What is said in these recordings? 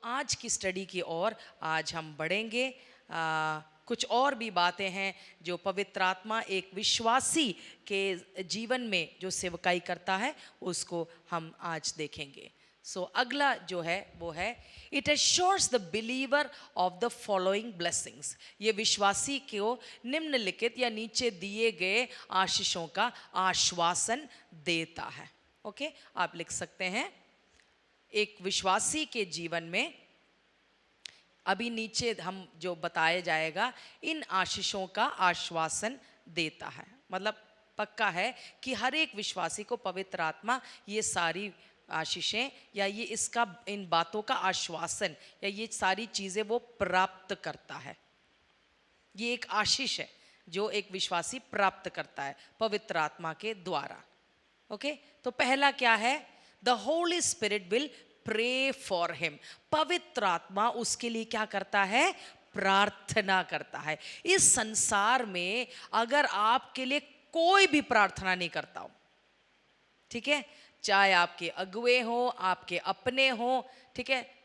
आज की स्टडी की ओर आज हम बढ़ेंगे। कुछ और भी बातें हैं जो पवित्र आत्मा एक विश्वासी के जीवन में जो सेवकाई करता है उसको हम आज देखेंगे। अगला जो है वो है it assures the believer of the following blessings. ये विश्वासी को निम्नलिखित या नीचे दिए गए आशीषों का आश्वासन देता है। ओके, आप लिख सकते हैं एक विश्वासी के जीवन में, अभी नीचे हम जो बताया जाएगा, इन आशीषों का आश्वासन देता है। मतलब पक्का है कि हर एक विश्वासी को पवित्र आत्मा ये सारी आशीषें या ये इसका इन बातों का आश्वासन या ये सारी चीज़ें वो प्राप्त करता है। ये एक आशीष है जो एक विश्वासी प्राप्त करता है पवित्र आत्मा के द्वारा। ओके, तो पहला क्या है? The holy spirit will pray for him. पवित्र आत्मा उसके लिए क्या करता है? प्रार्थना करता है। इस संसार में अगर आपके लिए कोई भी प्रार्थना नहीं करता हो, ठीक है, चाहे आपके अगुए हो, आपके अपने हो, ठीक है,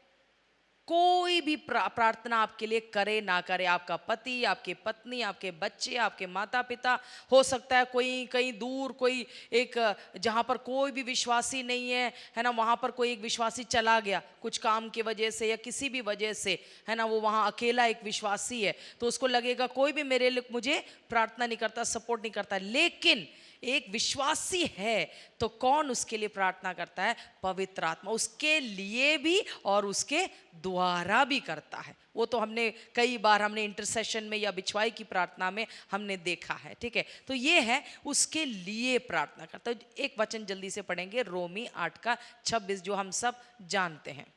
कोई भी प्रार्थना आपके लिए करे ना करे, आपका पति, आपकी पत्नी, आपके बच्चे, आपके माता पिता, हो सकता है कोई कहीं दूर, कोई एक जहाँ पर कोई भी विश्वासी नहीं है ना, वहाँ पर कोई एक विश्वासी चला गया कुछ काम की वजह से या किसी भी वजह से, है ना, वो वहाँ अकेला एक विश्वासी है, तो उसको लगेगा कोई भी मेरे लिए मुझे प्रार्थना नहीं करता, सपोर्ट नहीं करता। लेकिन एक विश्वासी है तो कौन उसके लिए प्रार्थना करता है? पवित्र आत्मा उसके लिए भी और उसके द्वारा भी करता है। वो तो हमने कई बार हमने इंटरसेशन में या बिछवाई की प्रार्थना में हमने देखा है, ठीक है। तो ये है उसके लिए प्रार्थना करता है। एक वचन जल्दी से पढ़ेंगे, रोमी 8:26, जो हम सब जानते हैं।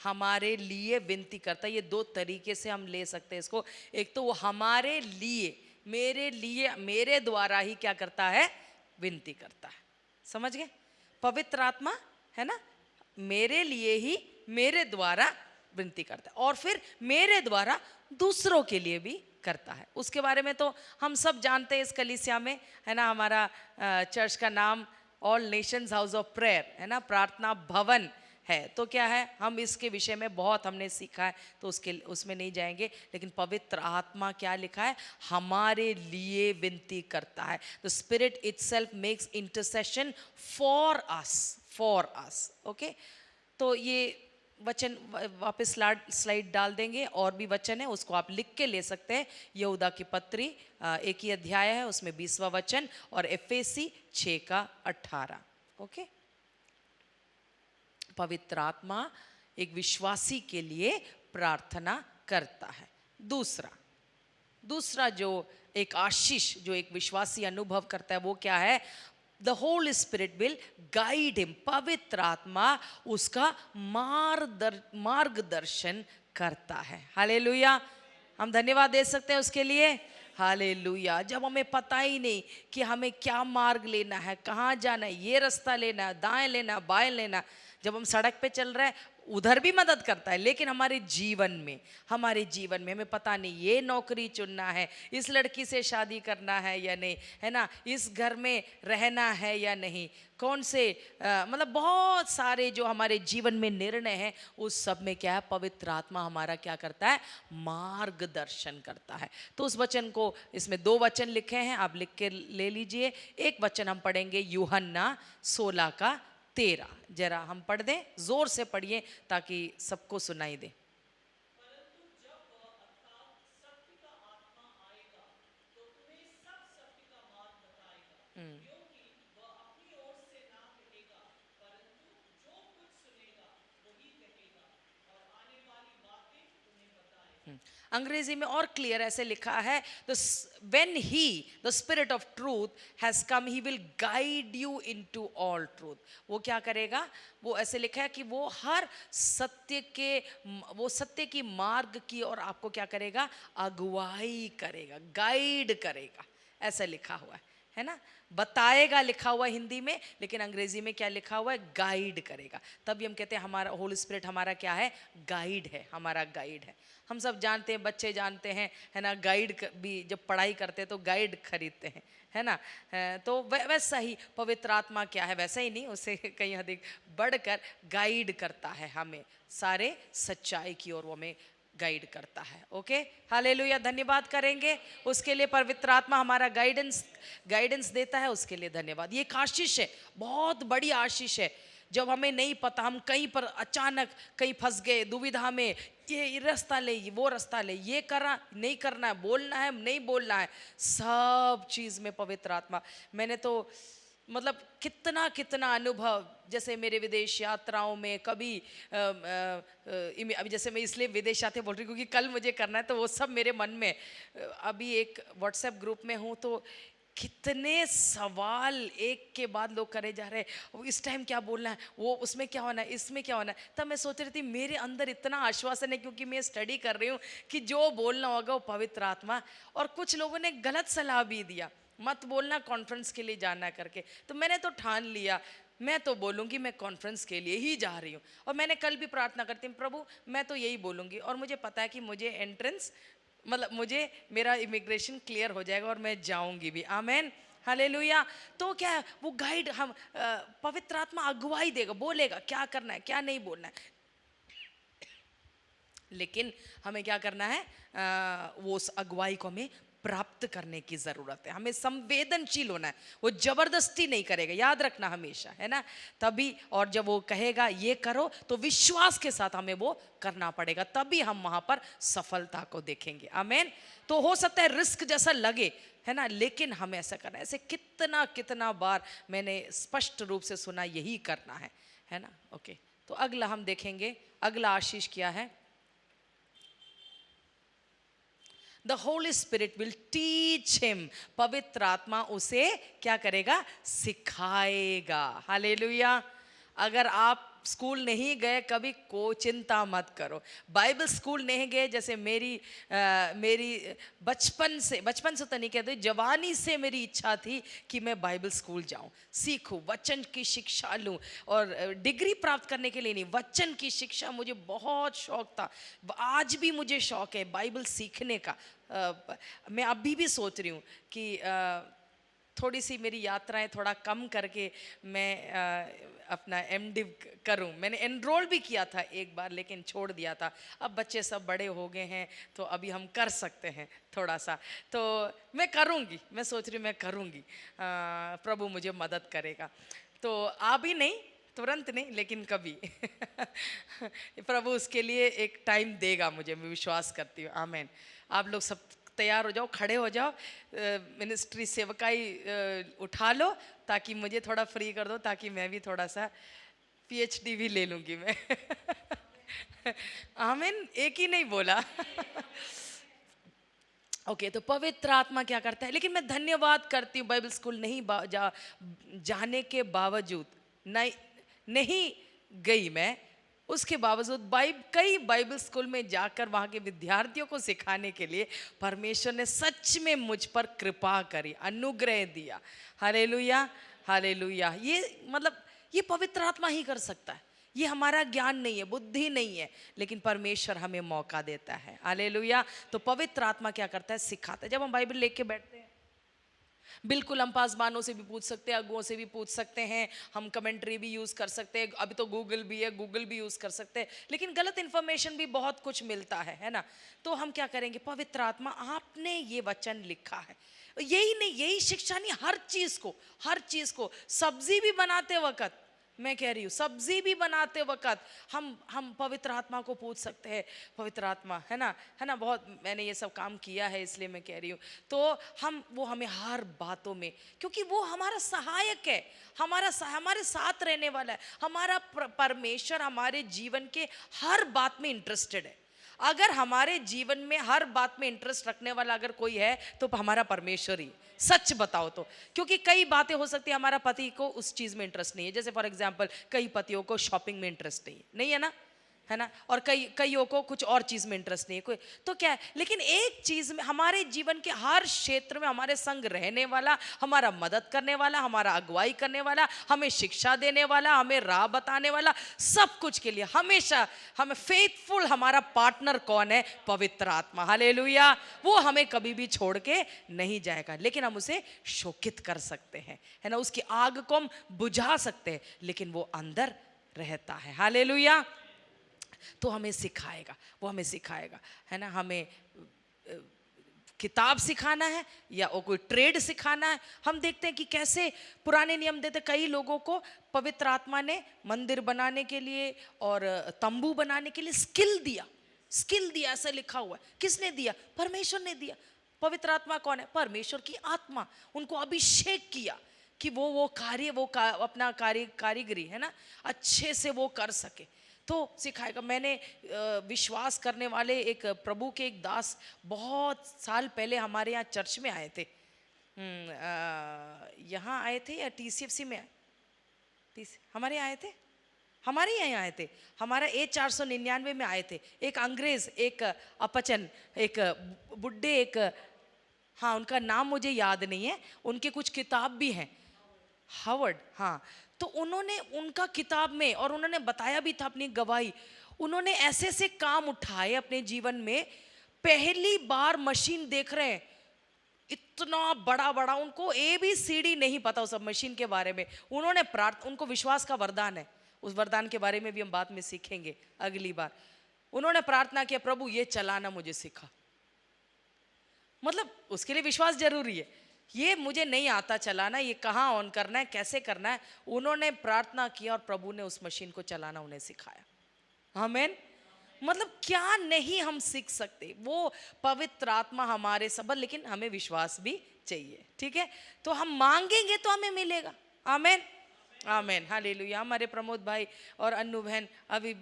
हमारे लिए विनती करता है। ये दो तरीके से हम ले सकते हैं इसको। एक तो वो हमारे लिए, मेरे लिए, मेरे द्वारा ही क्या करता है? विनती करता है। समझ गए? पवित्र आत्मा है ना, मेरे लिए ही, मेरे द्वारा विनती करता है और फिर मेरे द्वारा दूसरों के लिए भी करता है। उसके बारे में तो हम सब जानते हैं इस कलीसिया में, है ना। हमारा चर्च का नाम all Nations house of prayer है ना, प्रार्थना भवन है। तो क्या है, हम इसके विषय में बहुत हमने सीखा है, तो उसमें नहीं जाएंगे। लेकिन पवित्र आत्मा क्या लिखा है? हमारे लिए विनती करता है। The spirit itself makes intercession for us. Okay, तो ये वचन वापस स्लाइड डाल देंगे, और भी वचन है उसको आप लिख के ले सकते हैं। यहूदा की पत्री 1 ही अध्याय है, उसमें 20वां वचन, और एफेसी 6:18। ओके, पवित्र आत्मा एक विश्वासी के लिए प्रार्थना करता है। दूसरा जो एक आशीष जो एक विश्वासी अनुभव करता है वो क्या है? The holy spirit will guide him. पवित्र आत्मा उसका मार्गदर्शन करता है। हालेलुया, हम धन्यवाद दे सकते हैं उसके लिए। हालेलुया। जब हमें पता ही नहीं कि हमें क्या मार्ग लेना है, कहाँ जाना है, ये रास्ता लेना है, दाएं लेना, बाएं लेना, जब हम सड़क पे चल रहे हैं उधर भी मदद करता है। लेकिन हमारे जीवन में हमें पता नहीं ये नौकरी चुनना है, इस लड़की से शादी करना है या नहीं, है ना, इस घर में रहना है या नहीं, कौन से मतलब बहुत सारे जो हमारे जीवन में निर्णय हैं, उस सब में क्या है? पवित्र आत्मा हमारा क्या करता है? मार्गदर्शन करता है। तो उस वचन को, इसमें 2 वचन लिखे हैं, आप लिख के ले लीजिए। एक वचन हम पढ़ेंगे यूहन्ना 16:13। जरा हम पढ़ दें, जोर से पढ़िए ताकि सबको सुनाई दे। अंग्रेजी में और क्लियर ऐसे लिखा है, when he the spirit of truth has come he will guide you into all truth. वो क्या करेगा? वो ऐसे लिखा है कि वो हर सत्य की मार्ग की और आपको क्या करेगा? अगुवाई करेगा, गाइड करेगा, ऐसा लिखा हुआ है। है ना। बताएगा लिखा हुआ हिंदी में, लेकिन अंग्रेजी में क्या लिखा हुआ है, गाइड करेगा। तभी हम कहते हैं हमारा होली स्पिरिट हमारा क्या है, गाइड है, हमारा गाइड है। हम सब जानते हैं, बच्चे जानते हैं, है ना, गाइड भी जब पढ़ाई करते हैं तो गाइड खरीदते हैं, है ना। तो वैसा ही पवित्र आत्मा क्या है, वैसा ही नहीं, उससे कहीं अधिक बढ़कर गाइड करता है हमें सारे सच्चाई की ओर, वो हमें गाइड करता है। ओके, हालेलुया, धन्यवाद करेंगे उसके लिए। पवित्र आत्मा हमारा गाइडेंस देता है, उसके लिए धन्यवाद। ये एक आशीष है, बहुत बड़ी आशीष है। जब हमें नहीं पता, हम कहीं पर अचानक कहीं फंस गए दुविधा में, ये रास्ता ले, वो रास्ता ले, ये करा नहीं करना है, बोलना है नहीं बोलना है, सब चीज़ में पवित्र आत्मा। मैंने तो मतलब कितना कितना अनुभव, जैसे मेरे विदेश यात्राओं में कभी अभी जैसे मैं इसलिए विदेश यात्रा बोल रही हूँ क्योंकि कल मुझे करना है, तो वो सब मेरे मन में। अभी एक व्हाट्सएप ग्रुप में हूँ, तो कितने सवाल एक के बाद लोग करे जा रहे हैं, इस टाइम क्या बोलना है, वो उसमें क्या होना है, इसमें क्या होना है। तब मैं सोच रही थी मेरे अंदर इतना आश्वासन है, क्योंकि मैं स्टडी कर रही हूँ कि जो बोलना होगा वो पवित्र आत्मा। और कुछ लोगों ने गलत सलाह भी दिया, मत बोलना कॉन्फ्रेंस के लिए जाना करके। तो मैंने तो ठान लिया, मैं तो बोलूँगी, मैं कॉन्फ्रेंस के लिए ही जा रही हूँ। और मैंने कल भी प्रार्थना करती हूँ, प्रभु मैं तो यही बोलूँगी, और मुझे पता है कि मुझे एंट्रेंस, मतलब मुझे मेरा इमिग्रेशन क्लियर हो जाएगा और मैं जाऊंगी भी। आमेन, हालेलुया। तो क्या है, वो गाइड, हम पवित्र आत्मा अगुवाई देगा, बोलेगा क्या करना है क्या नहीं बोलना है। लेकिन हमें क्या करना है, वो उस अगुवाई को हमें प्राप्त करने की जरूरत है। हमें संवेदनशील होना है, वो जबरदस्ती नहीं करेगा, याद रखना हमेशा, है ना। तभी, और जब वो कहेगा ये करो, तो विश्वास के साथ हमें वो करना पड़ेगा, तभी हम वहां पर सफलता को देखेंगे। आमेन। तो हो सकता है रिस्क जैसा लगे, है ना, लेकिन हमें ऐसा करना है। ऐसे कितना कितना बार मैंने स्पष्ट रूप से सुना, यही करना है ना। ओके, तो अगला हम देखेंगे, अगला आशीष क्या है। The Holy Spirit will teach him. पवित्र आत्मा उसे क्या करेगा, सिखाएगा। हालेलुया। अगर आप स्कूल नहीं गए कभी, को चिंता मत करो। बाइबल स्कूल नहीं गए, जैसे मेरी बचपन से तो नहीं कहते, जवानी से मेरी इच्छा थी कि मैं बाइबल स्कूल जाऊं, सीखूं, वचन की शिक्षा लूं। और डिग्री प्राप्त करने के लिए नहीं, वचन की शिक्षा मुझे बहुत शौक था। आज भी मुझे शौक है बाइबल सीखने का। मैं अभी भी सोच रही हूँ कि थोड़ी सी मेरी यात्राएं थोड़ा कम करके मैं अपना एमडिव करूं। मैंने एनरोल भी किया था एक बार, लेकिन छोड़ दिया था। अब बच्चे सब बड़े हो गए हैं, तो अभी हम कर सकते हैं थोड़ा सा। तो मैं करूंगी, मैं सोच रही हूँ मैं करूंगी, प्रभु मुझे मदद करेगा। तो अभी नहीं, तुरंत नहीं, लेकिन कभी प्रभु उसके लिए एक टाइम देगा मुझे, मैं विश्वास करती हूँ। आमेन। आप लोग सब तैयार हो जाओ, खड़े हो जाओ, मिनिस्ट्री सेवकाई उठा लो, ताकि मुझे थोड़ा फ्री कर दो, ताकि मैं भी थोड़ा सा पीएचडी भी ले लूँगी मैं आमीन, एक ही नहीं बोला ओके, तो पवित्र आत्मा क्या करता है। लेकिन मैं धन्यवाद करती हूँ, बाइबल स्कूल नहीं जाने के बावजूद, नहीं गई मैं, उसके बावजूद कई बाइबल स्कूल में जाकर वहाँ के विद्यार्थियों को सिखाने के लिए परमेश्वर ने सच में मुझ पर कृपा करी, अनुग्रह दिया। Hallelujah, hallelujah. ये मतलब ये पवित्र आत्मा ही कर सकता है, ये हमारा ज्ञान नहीं है, बुद्धि नहीं है, लेकिन परमेश्वर हमें मौका देता है। हालेलुया। तो पवित्र आत्मा क्या करता है, सिखाता है। जब हम बाइबल लेके बैठते हैं, बिल्कुल हम पासबानों से भी पूछ सकते हैं, अगुओं से भी पूछ सकते हैं, हम कमेंट्री भी यूज़ कर सकते हैं, अभी तो गूगल भी है, गूगल भी यूज़ कर सकते हैं, लेकिन गलत इन्फॉर्मेशन भी बहुत कुछ मिलता है ना। तो हम क्या करेंगे, पवित्र आत्मा आपने ये वचन लिखा है, यही नहीं, यही शिक्षा नहीं, हर चीज़ को सब्जी भी बनाते वक्त, मैं कह रही हूँ सब्जी भी बनाते वक्त हम पवित्र आत्मा को पूछ सकते हैं। पवित्र आत्मा, है ना, बहुत मैंने ये सब काम किया है, इसलिए मैं कह रही हूँ। तो वो हमें हर बातों में, क्योंकि वो हमारा सहायक है, हमारे साथ रहने वाला है, हमारा परमेश्वर हमारे जीवन के हर बात में इंटरेस्टेड है। अगर हमारे जीवन में हर बात में इंटरेस्ट रखने वाला अगर कोई है, तो हमारा परमेश्वर ही, सच बताओ तो। क्योंकि कई बातें हो सकती है हमारा पति को उस चीज़ में इंटरेस्ट नहीं है, जैसे फॉर एग्जांपल कई पतियों को शॉपिंग में इंटरेस्ट नहीं है ना, है ना, और कईयों को कुछ और चीज़ में इंटरेस्ट नहीं है, कोई तो क्या है, लेकिन एक चीज़ में हमारे जीवन के हर क्षेत्र में हमारे संग रहने वाला, हमारा मदद करने वाला, हमारा अगुवाई करने वाला, हमें शिक्षा देने वाला, हमें राह बताने वाला, सब कुछ के लिए हमेशा हमें फेथफुल हमारा पार्टनर कौन है? पवित्र आत्मा। हालेलुया। वो हमें कभी भी छोड़ के नहीं जाएगा, लेकिन हम उसे शोकित कर सकते हैं, है ना, उसकी आग को हम बुझा सकते हैं, लेकिन वो अंदर रहता है। हालेलुया। तो हमें सिखाएगा, वो हमें सिखाएगा, है ना, हमें किताब सिखाना है या वो कोई ट्रेड सिखाना है। हम देखते हैं कि कैसे पुराने नियम देते, कई लोगों को पवित्र आत्मा ने मंदिर बनाने के लिए और तंबू बनाने के लिए स्किल दिया, स्किल दिया, ऐसा लिखा हुआ है। किसने दिया? परमेश्वर ने दिया। पवित्र आत्मा कौन है? परमेश्वर की आत्मा। उनको अभिषेक किया कि वो कार्य, अपना कारीगरी, है ना, अच्छे से वो कर सके, तो सिखाएगा। मैंने विश्वास करने वाले एक प्रभु के एक दास बहुत साल पहले हमारे यहाँ चर्च में आए थे। यहाँ आए थे या TCFC में हमारे यहाँ आए थे, हमारे यहाँ आए थे, हमारा A499 में आए थे। एक अंग्रेज, एक अपचन, एक बुड्ढे, एक, हाँ उनका नाम मुझे याद नहीं है, उनके कुछ किताब भी हैं, हावर्ड, हाँ। तो उन्होंने उनका किताब में, और उन्होंने बताया भी था अपनी गवाही, उन्होंने ऐसे ऐसे काम उठाए अपने जीवन में, पहली बार मशीन देख रहे हैं, इतना बड़ा बड़ा, उनको ABCD नहीं पता उस सब मशीन के बारे में। उन्होंने उनको विश्वास का वरदान है, उस वरदान के बारे में भी हम बाद में सीखेंगे अगली बार। उन्होंने प्रार्थना किया, प्रभु ये चलाना मुझे सिखा। मतलब उसके लिए विश्वास जरूरी है, ये मुझे नहीं आता चलाना, ये कहाँ ऑन करना है, कैसे करना है। उन्होंने प्रार्थना किया और प्रभु ने उस मशीन को चलाना उन्हें सिखाया। आमीन। मतलब क्या नहीं हम सीख सकते, वो पवित्र आत्मा हमारे सब, लेकिन हमें विश्वास भी चाहिए, ठीक है। तो हम मांगेंगे तो हमें मिलेगा। आमीन, आमीन, हालेलुया। हमारे प्रमोद भाई और अन्नू बहन अभी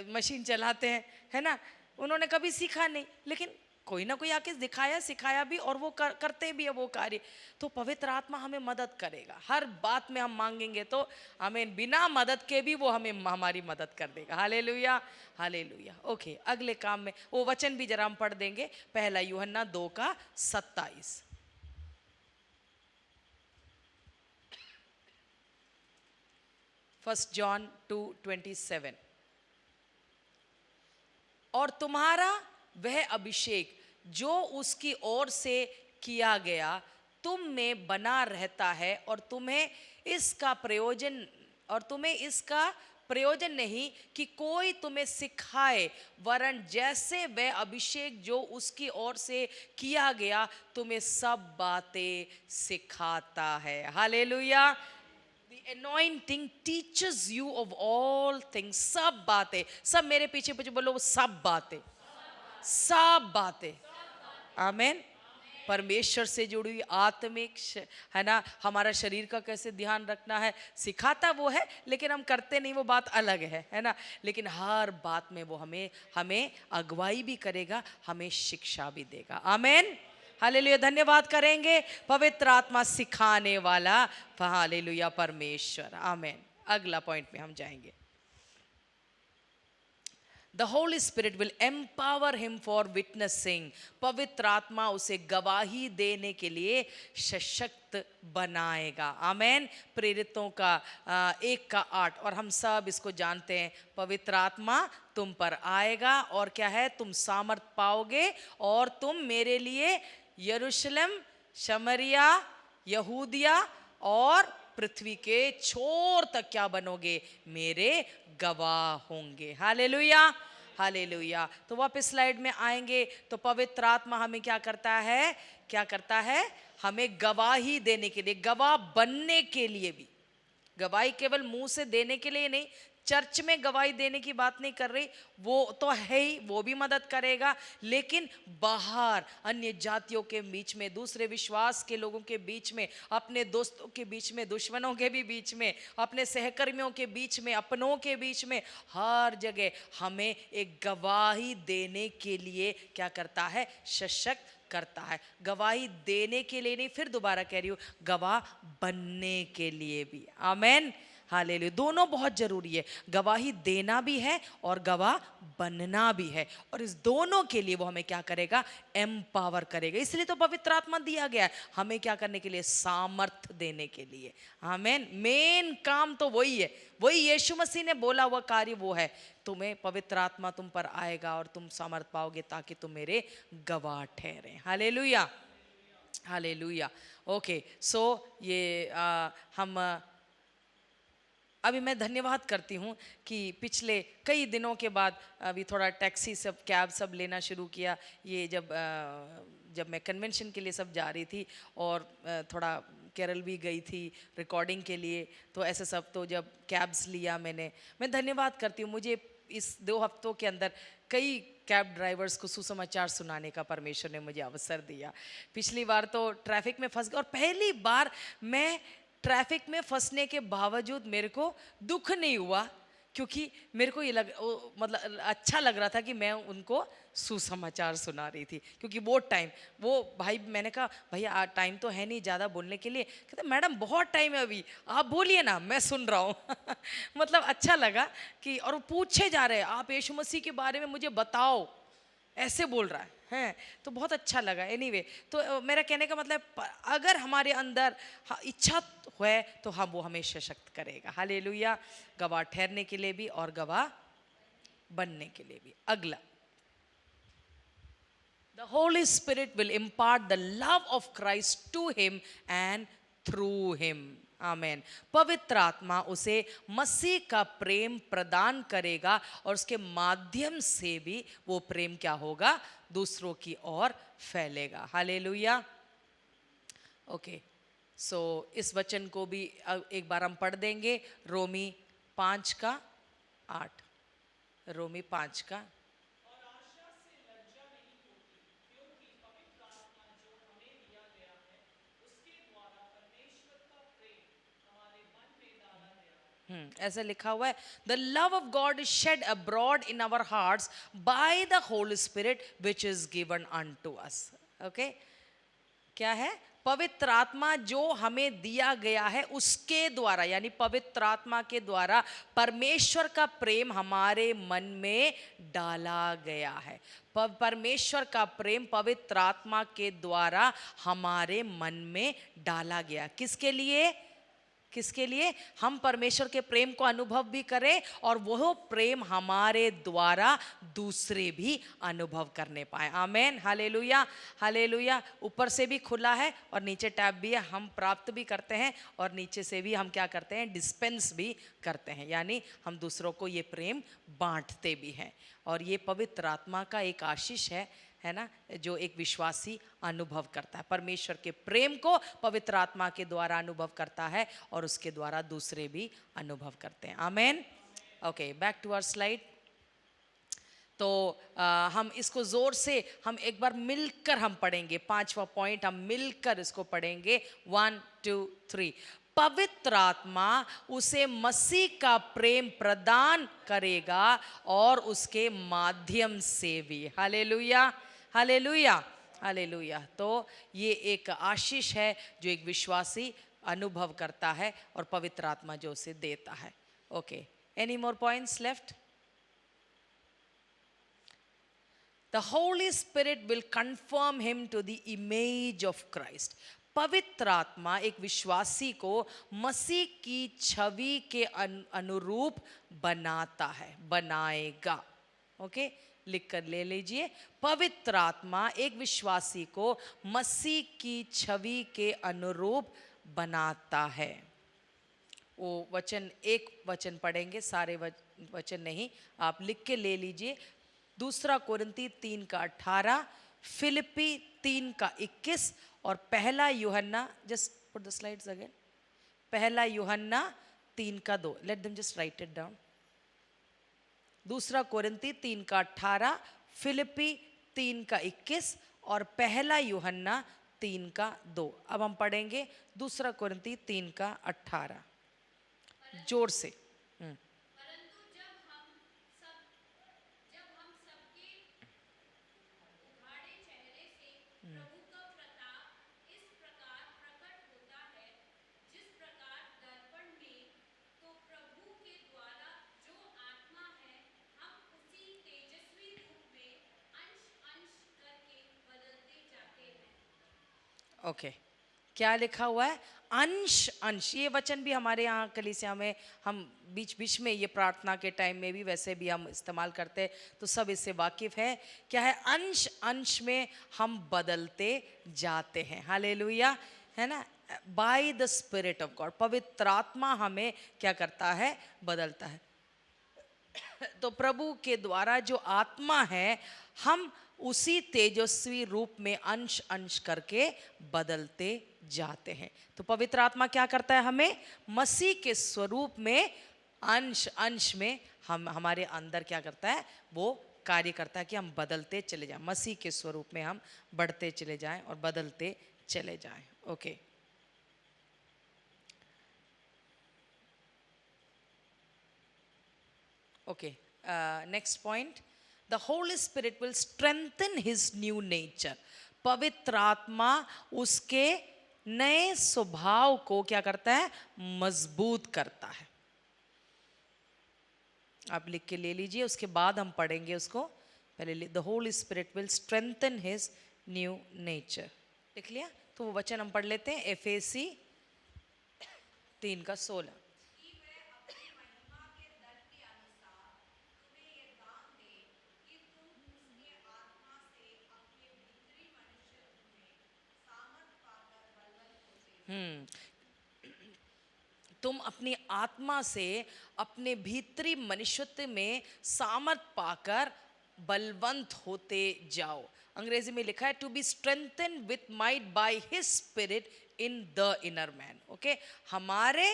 मशीन चलाते हैं, है ना, उन्होंने कभी सीखा नहीं, लेकिन कोई ना कोई आके दिखाया, सिखाया भी, और वो करते भी है वो कार्य। तो पवित्र आत्मा हमें मदद करेगा हर बात में। हम मांगेंगे तो हमें बिना मदद के भी वो हमें हमारी मदद कर देगा। Hallelujah, hallelujah. ओके, अगले काम में वो वचन भी जरा हम पढ़ देंगे, 1 यूहन्ना 2:27। First John 2:27। और तुम्हारा वह अभिषेक जो उसकी ओर से किया गया तुम में बना रहता है, और तुम्हें इसका प्रयोजन नहीं कि कोई तुम्हें सिखाए, वरन जैसे वह अभिषेक जो उसकी ओर से किया गया तुम्हें सब बातें सिखाता है। Hallelujah. The anointing teaches you of all things। सब बातें, सब मेरे पीछे पीछे बोलो, सब बातें, सब बातें। आमीन। परमेश्वर से जुड़ी हुई आत्मिक, है ना, हमारा शरीर का कैसे ध्यान रखना है सिखाता वो है, लेकिन हम करते नहीं, वो बात अलग है ना। लेकिन हर बात में वो हमें अगुवाई भी करेगा, हमें शिक्षा भी देगा। आमीन, हालेलुया। धन्यवाद करेंगे पवित्र आत्मा सिखाने वाला, हालेलुया, परमेश्वर। आमीन। अगला पॉइंट में हम जाएंगे। The Holy Spirit will empower him for witnessing। पवित्र आत्मा उसे गवाही देने के लिए सशक्त बनाएगा। आमेन। प्रेरितों का 1:8, और हम सब इसको जानते हैं, पवित्र आत्मा तुम पर आएगा और क्या है, तुम सामर्थ पाओगे, और तुम मेरे लिए यरूशलेम, शमरिया, यहूदिया और पृथ्वी के छोर तक क्या बनोगे, मेरे गवाह होंगे। Hallelujah, hallelujah. तो वापस स्लाइड में आएंगे तो पवित्र आत्मा हमें क्या करता है, हमें गवाही देने के लिए, गवाह बनने के लिए भी। गवाही केवल मुंह से देने के लिए नहीं, चर्च में गवाही देने की बात नहीं कर रही, वो तो है ही, वो भी मदद करेगा, लेकिन बाहर अन्य जातियों के बीच में, दूसरे विश्वास के लोगों के बीच में, अपने दोस्तों के बीच में, दुश्मनों के भी बीच में, अपने सहकर्मियों के बीच में, अपनों के बीच में, हर जगह हमें एक गवाही देने के लिए क्या करता है, सशक्त करता है। गवाही देने के लिए नहीं, फिर दोबारा कह रही हूँ, गवाह बनने के लिए भी। आमेन, हालेलुया। दोनों बहुत जरूरी है, गवाही देना भी है और गवाह बनना भी है, और इस दोनों के लिए वो हमें क्या करेगा, एम्पावर करेगा। इसलिए तो पवित्र आत्मा दिया गया है हमें क्या करने के लिए, सामर्थ देने के लिए। आमीन। मेन काम तो वही है, वही यीशु मसीह ने बोला हुआ कार्य वो है, तुम्हें पवित्र आत्मा तुम पर आएगा और तुम सामर्थ पाओगे ताकि तुम मेरे गवाह ठहरे। Hallelujah, hallelujah. ओके, सो ये हम अभी मैं धन्यवाद करती हूँ कि पिछले कई दिनों के बाद अभी थोड़ा टैक्सी सब, कैब सब लेना शुरू किया। ये जब मैं कन्वेंशन के लिए सब जा रही थी और थोड़ा केरल भी गई थी रिकॉर्डिंग के लिए, तो ऐसे सब, तो जब कैब्स लिया मैं धन्यवाद करती हूँ। मुझे इस 2 हफ्तों के अंदर कई कैब ड्राइवर्स को सुसमाचार सुनाने का परमेश्वर ने मुझे अवसर दिया। पिछली बार तो ट्रैफिक में फंस गया, और पहली बार मैं ट्रैफिक में फंसने के बावजूद मेरे को दुख नहीं हुआ, क्योंकि मेरे को ये मतलब अच्छा लग रहा था कि मैं उनको सुसमाचार सुना रही थी। क्योंकि वो भाई, मैंने कहा भैया टाइम तो है नहीं ज़्यादा बोलने के लिए, कहते मैडम बहुत टाइम है अभी, आप बोलिए ना, मैं सुन रहा हूँ। मतलब अच्छा लगा कि, और वो पूछे जा रहे हैं आप यीशु मसीह के बारे में मुझे बताओ, ऐसे बोल रहा है, तो बहुत अच्छा लगा। एनीवे, तो मेरा कहने का मतलब, अगर हमारे अंदर इच्छा है तो हम वो हमें सशक्त करेगा। हालेलुया। गवाह ठहरने के लिए भी और गवाह बनने के लिए भी। अगला, the Holy Spirit will impart the love of Christ to him and through him. आमेन। पवित्र आत्मा उसे मसीह का प्रेम प्रदान करेगा, और उसके माध्यम से भी वो प्रेम क्या होगा, दूसरों की ओर फैलेगा। हालेलुया। ओके, सो इस वचन को भी एक बार हम पढ़ देंगे, रोमी 5:8। रोमी 5 ऐसा लिखा हुआ है, the love of God is shed abroad in our hearts by the holy spirit which is given unto us. Okay, क्या है, पवित्र आत्मा जो हमें दिया गया है उसके द्वारा, यानी पवित्र आत्मा के द्वारा परमेश्वर का प्रेम हमारे मन में डाला गया है। परमेश्वर का प्रेम पवित्र आत्मा के द्वारा हमारे मन में डाला गया। किसके लिए, किसके लिए, हम परमेश्वर के प्रेम को अनुभव भी करें और वह प्रेम हमारे द्वारा दूसरे भी अनुभव करने पाए। आमेन, हालेलुया, हालेलुया। ऊपर से भी खुला है और नीचे टैब भी है, हम प्राप्त भी करते हैं और नीचे से भी हम क्या करते हैं, डिस्पेंस भी करते हैं, यानी हम दूसरों को ये प्रेम बांटते भी हैं। और ये पवित्र आत्मा का एक आशीष है ना, जो एक विश्वासी अनुभव करता है। परमेश्वर के प्रेम को पवित्र आत्मा के द्वारा अनुभव करता है और उसके द्वारा दूसरे भी अनुभव करते हैं। आमेन। Okay, back to our slide. तो हम इसको जोर से हम एक बार मिलकर हम पढ़ेंगे, 5वां पॉइंट हम मिलकर इसको पढ़ेंगे। 1 2 3। पवित्र आत्मा उसे मसीह का प्रेम प्रदान करेगा और उसके माध्यम से भी। Hallelujah, hallelujah, hallelujah. तो ये एक आशीष है जो एक विश्वासी अनुभव करता है और पवित्र आत्मा जो उसे देता है। Okay, any more points left? The Holy Spirit will conform him to the image of Christ. पवित्र आत्मा एक विश्वासी को मसीह की छवि के अनुरूप बनाता है, बनाएगा। ओके, लिख कर ले लीजिए, पवित्र आत्मा एक विश्वासी को मसीह की छवि के अनुरूप बनाता है। वो वचन, एक वचन पढ़ेंगे, सारे वचन नहीं, आप लिख के ले लीजिए। 2 कोरिन्ती 3:18, फिलिप्पी 3:21 और 1 यूहन्ना, just put the slides again, 1 यूहन्ना 3:2। Let them just right it down. 2 कोरिन्ती 3:18, फिलिप्पी 3:21 और 1 यूहन्ना 3:2। अब हम पढ़ेंगे 2 कोरिन्ती 3:18 जोर से। ओके, क्या लिखा हुआ है? अंश अंश। ये वचन भी हमारे यहाँ कलीसिया में हम बीच बीच में ये प्रार्थना के टाइम में भी वैसे भी हम इस्तेमाल करते हैं, तो सब इससे वाकिफ है। क्या है? अंश अंश में हम बदलते जाते हैं। हालेलुया, है ना? By the spirit of God, पवित्र आत्मा हमें क्या करता है? बदलता है। तो प्रभु के द्वारा जो आत्मा है, हम उसी तेजस्वी रूप में अंश अंश करके बदलते जाते हैं। तो पवित्र आत्मा क्या करता है? हमें मसीह के स्वरूप में अंश अंश में हम हमारे अंदर क्या करता है? वो कार्य करता है कि हम बदलते चले जाएं, मसीह के स्वरूप में हम बढ़ते चले जाएं और बदलते चले जाएं। Okay, okay, next point, the Holy Spirit will strengthen his new nature. पवित्र आत्मा उसके नए स्वभाव को क्या करता है? मजबूत करता है। आप लिख के ले लीजिए, उसके बाद हम पढ़ेंगे उसको। पहले the holy spirit will strengthen his new nature. लिख लिया? तो वो वचन हम पढ़ लेते हैं, एफेसी 3:16। तुम अपनी आत्मा से अपने भीतरी मनुष्यत्व में सामर्थ पाकर बलवंत होते जाओ। अंग्रेजी में लिखा है to be strengthen with might by his spirit in the inner man. Okay, हमारे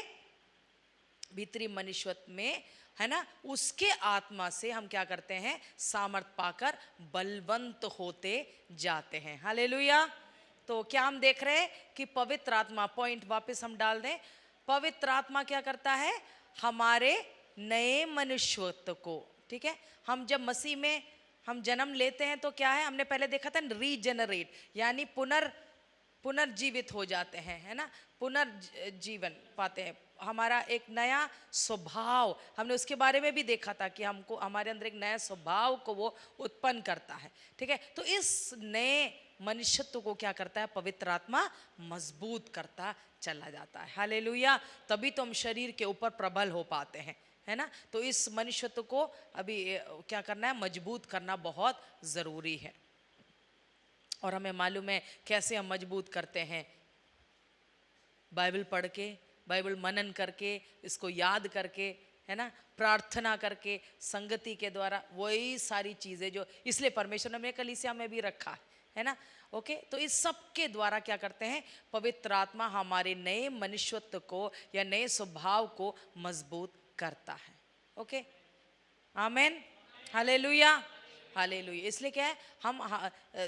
भीतरी मनुष्यत्व में, है ना, उसके आत्मा से हम क्या करते हैं? सामर्थ पाकर बलवंत होते जाते हैं। हालेलुया। तो क्या हम देख रहे हैं कि पवित्र आत्मा, पॉइंट वापस हम डाल दें, पवित्र आत्मा क्या करता है? हमारे नए मनुष्यत्व को, ठीक है, हम जब मसीह में हम जन्म लेते हैं तो क्या है? हमने पहले देखा था रीजनरेट, यानी पुनर्जीवित हो जाते हैं, है ना, पुनर्जीवन पाते हैं। हमारा एक नया स्वभाव, हमने उसके बारे में भी देखा था कि हमको हमारे अंदर एक नया स्वभाव को वो उत्पन्न करता है, ठीक है। तो इस नए मनुष्यत्व को क्या करता है? पवित्र आत्मा मजबूत करता चला जाता है। हालेलुया। तभी तो हम शरीर के ऊपर प्रबल हो पाते हैं, है ना। तो इस मनुष्यत्व को अभी क्या करना है? मजबूत करना बहुत ज़रूरी है। और हमें मालूम है कैसे हम मजबूत करते हैं? बाइबल पढ़ के, बाइबल मनन करके, इसको याद करके, है ना, प्रार्थना करके, संगति के द्वारा, वही सारी चीज़ें जो, इसलिए परमेश्वर ने हमें कलीसिया में भी रखा है ना। ओके, तो इस सब के द्वारा क्या करते हैं? पवित्र आत्मा हमारे नए मनुष्यत्व को या नए स्वभाव को मजबूत करता है। ओके, आमेन, हालेलुया, हालेलुया। इसलिए क्या है, हम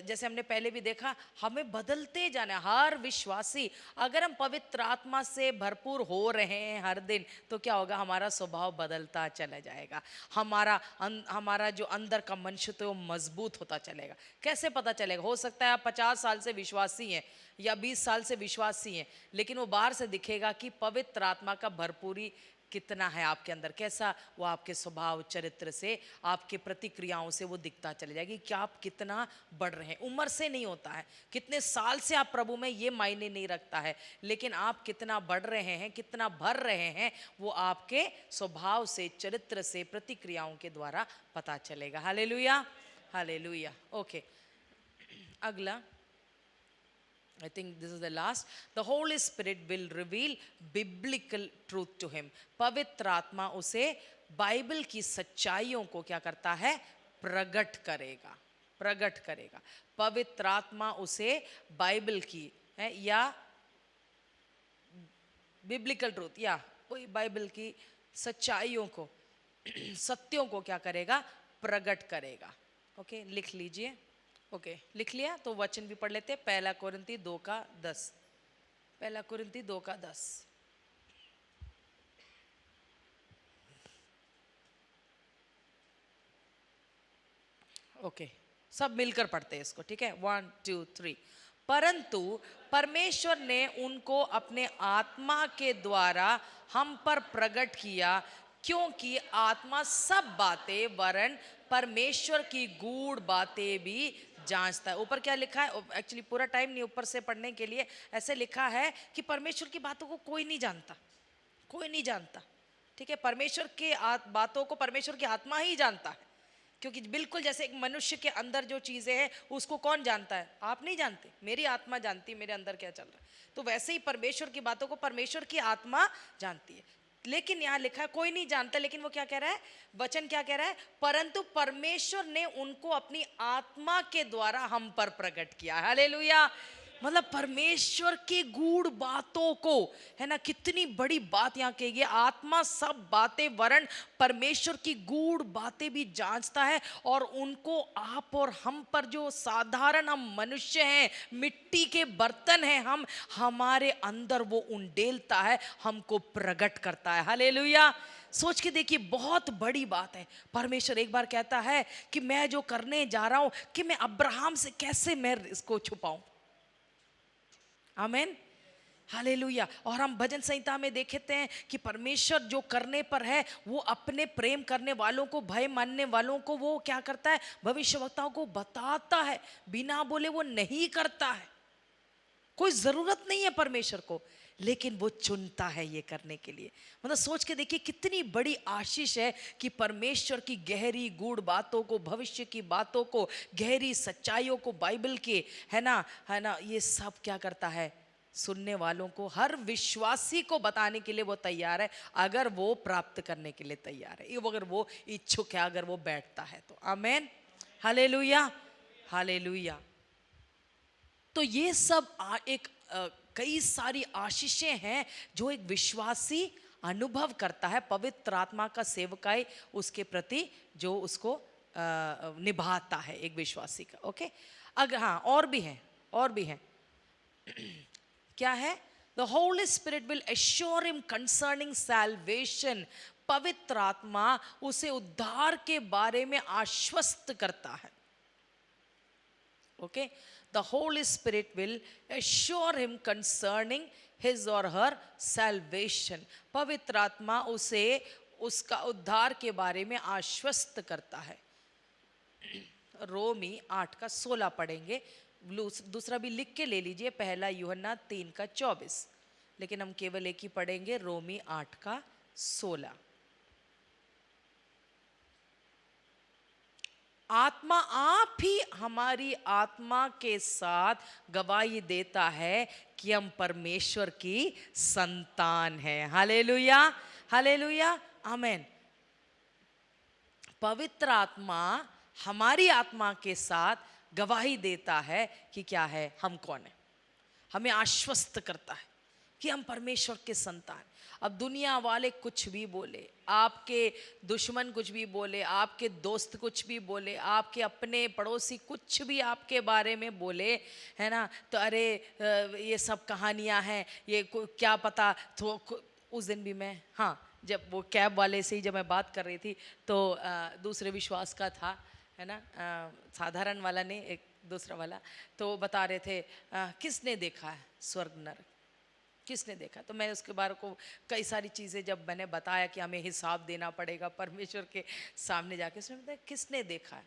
जैसे हमने पहले भी देखा, हमें बदलते जाना है। हर विश्वासी, अगर हम पवित्र आत्मा से भरपूर हो रहे हैं हर दिन, तो क्या होगा? हमारा स्वभाव बदलता चला जाएगा। हमारा जो अंदर का मनुष्य तो वो मजबूत होता चलेगा। कैसे पता चलेगा? हो सकता है आप 50 साल से विश्वासी हैं या 20 साल से विश्वासी हैं, लेकिन वो बाहर से दिखेगा कि पवित्र आत्मा का भरपूरी कितना है आपके अंदर, कैसा वो आपके स्वभाव चरित्र से, आपके प्रतिक्रियाओं से वो दिखता चले जाएगी कि आप कितना बढ़ रहे हैं। उम्र से नहीं होता है, कितने साल से आप प्रभु में, ये मायने नहीं रखता है, लेकिन आप कितना बढ़ रहे हैं, कितना भर रहे हैं, वो आपके स्वभाव से, चरित्र से, प्रतिक्रियाओं के द्वारा पता चलेगा। Hallelujah, hallelujah. ओके, अगला, I think this is the last. The Holy Spirit will reveal biblical truth to him. पवित्र आत्मा उसे बाइबल की सच्चाइयों को क्या करता है? प्रकट करेगा, प्रकट करेगा। पवित्र आत्मा उसे बाइबल की है या बिब्लिकल ट्रूथ या कोई बाइबल की सच्चाइयों को, सत्यों को क्या करेगा? प्रकट करेगा। ओके, लिख लीजिए। ओके, लिख लिया? तो वचन भी पढ़ लेते हैं, 1 कोरिन्थी 2:10। 1 कोरिन्थी 2:10। ओके, सब मिलकर पढ़ते हैं इसको, ठीक है? 1 2 3। परंतु परमेश्वर ने उनको अपने आत्मा के द्वारा हम पर प्रकट किया, क्योंकि आत्मा सब बातें वरन परमेश्वर की गूढ़ बातें भी जांचता है। ऊपर क्या लिखा है, एक्चुअली पूरा टाइम नहीं ऊपर से पढ़ने के लिए, ऐसे लिखा है कि परमेश्वर की बातों को कोई नहीं जानता, कोई नहीं जानता। ठीक है, परमेश्वर के बातों को परमेश्वर की आत्मा ही जानता है। क्योंकि बिल्कुल जैसे एक मनुष्य के अंदर जो चीज़ें हैं उसको कौन जानता है, आप नहीं जानते, मेरी आत्मा जानती है मेरे अंदर क्या चल रहा है। तो वैसे ही परमेश्वर की बातों को परमेश्वर की आत्मा जानती है। लेकिन यहाँ लिखा है कोई नहीं जानता, लेकिन वो क्या कह रहा है, वचन क्या कह रहा है, परंतु परमेश्वर ने उनको अपनी आत्मा के द्वारा हम पर प्रकट किया। हालेलुया। मतलब परमेश्वर के गूढ़ बातों को, है ना, कितनी बड़ी बात यहाँ कही गई, आत्मा सब बातें वरण परमेश्वर की गूढ़ बातें भी जांचता है, और उनको आप और हम पर, जो साधारण हम मनुष्य हैं, मिट्टी के बर्तन हैं हम, हमारे अंदर वो उंडेलता है, हमको प्रकट करता है। हालेलुया। सोच के देखिए, बहुत बड़ी बात है। परमेश्वर एक बार कहता है कि मैं जो करने जा रहा हूं, कि मैं अब्राहम से कैसे मैं इसको छुपाऊं। आमीन, हालेलुया। और हम भजन संहिता में देखते हैं कि परमेश्वर जो करने पर है, वो अपने प्रेम करने वालों को, भय मानने वालों को वो क्या करता है, भविष्यवक्ताओं को बताता है, बिना बोले वो नहीं करता है। कोई जरूरत नहीं है परमेश्वर को, लेकिन वो चुनता है ये करने के लिए। मतलब सोच के देखिए कितनी बड़ी आशीष है कि परमेश्वर की गहरी गूढ़ बातों को, भविष्य की बातों को, गहरी सच्चाइयों को, बाइबल के, है ना, ये सब क्या करता है, सुनने वालों को, हर विश्वासी को बताने के लिए वो तैयार है, अगर वो प्राप्त करने के लिए तैयार है, अगर वो इच्छुक है, अगर वो बैठता है तो। आमीन, हालेलुया, हालेलुया। तो ये सब एक कई सारी आशीषें हैं जो एक विश्वासी अनुभव करता है, पवित्र आत्मा का सेवकाई उसके प्रति जो उसको निभाता है एक विश्वासी का। ओके, अगर हाँ और भी हैं, और भी हैं। क्या है, the holy spirit will assure him concerning salvation. पवित्र आत्मा उसे उद्धार के बारे में आश्वस्त करता है। Okay, the Holy Spirit will assure him concerning his or her salvation. पवित्र आत्मा उसे उसका उद्धार के बारे में आश्वस्त करता है। रोमी 8:16 पढ़ेंगे, दूसरा भी लिख के ले लीजिए, पहला यूहन्ना 3:24, लेकिन हम केवल एक ही पढ़ेंगे, रोमी 8:16। आत्मा आप ही हमारी आत्मा के साथ गवाही देता है कि हम परमेश्वर की संतान हैं। हालेलुया, हालेलुया, आमेन। पवित्र आत्मा हमारी आत्मा के साथ गवाही देता है कि क्या है, हम कौन है, हमें आश्वस्त करता है कि हम परमेश्वर के संतान। अब दुनिया वाले कुछ भी बोले, आपके दुश्मन कुछ भी बोले, आपके दोस्त कुछ भी बोले, आपके अपने पड़ोसी कुछ भी आपके बारे में बोले, है ना, तो अरे ये सब कहानियां हैं, ये क्या पता। तो उस दिन भी मैं, हाँ, जब वो कैब वाले से ही जब मैं बात कर रही थी, तो दूसरे विश्वास का था, है ना, साधारण वाला नहीं, एक दूसरा वाला, तो बता रहे थे किसने देखा है स्वर्ग नरक, किसने देखा। तो मैं उसके बारे को कई सारी चीज़ें जब मैंने बताया कि हमें हिसाब देना पड़ेगा परमेश्वर के सामने जाके, उसने बताया किसने देखा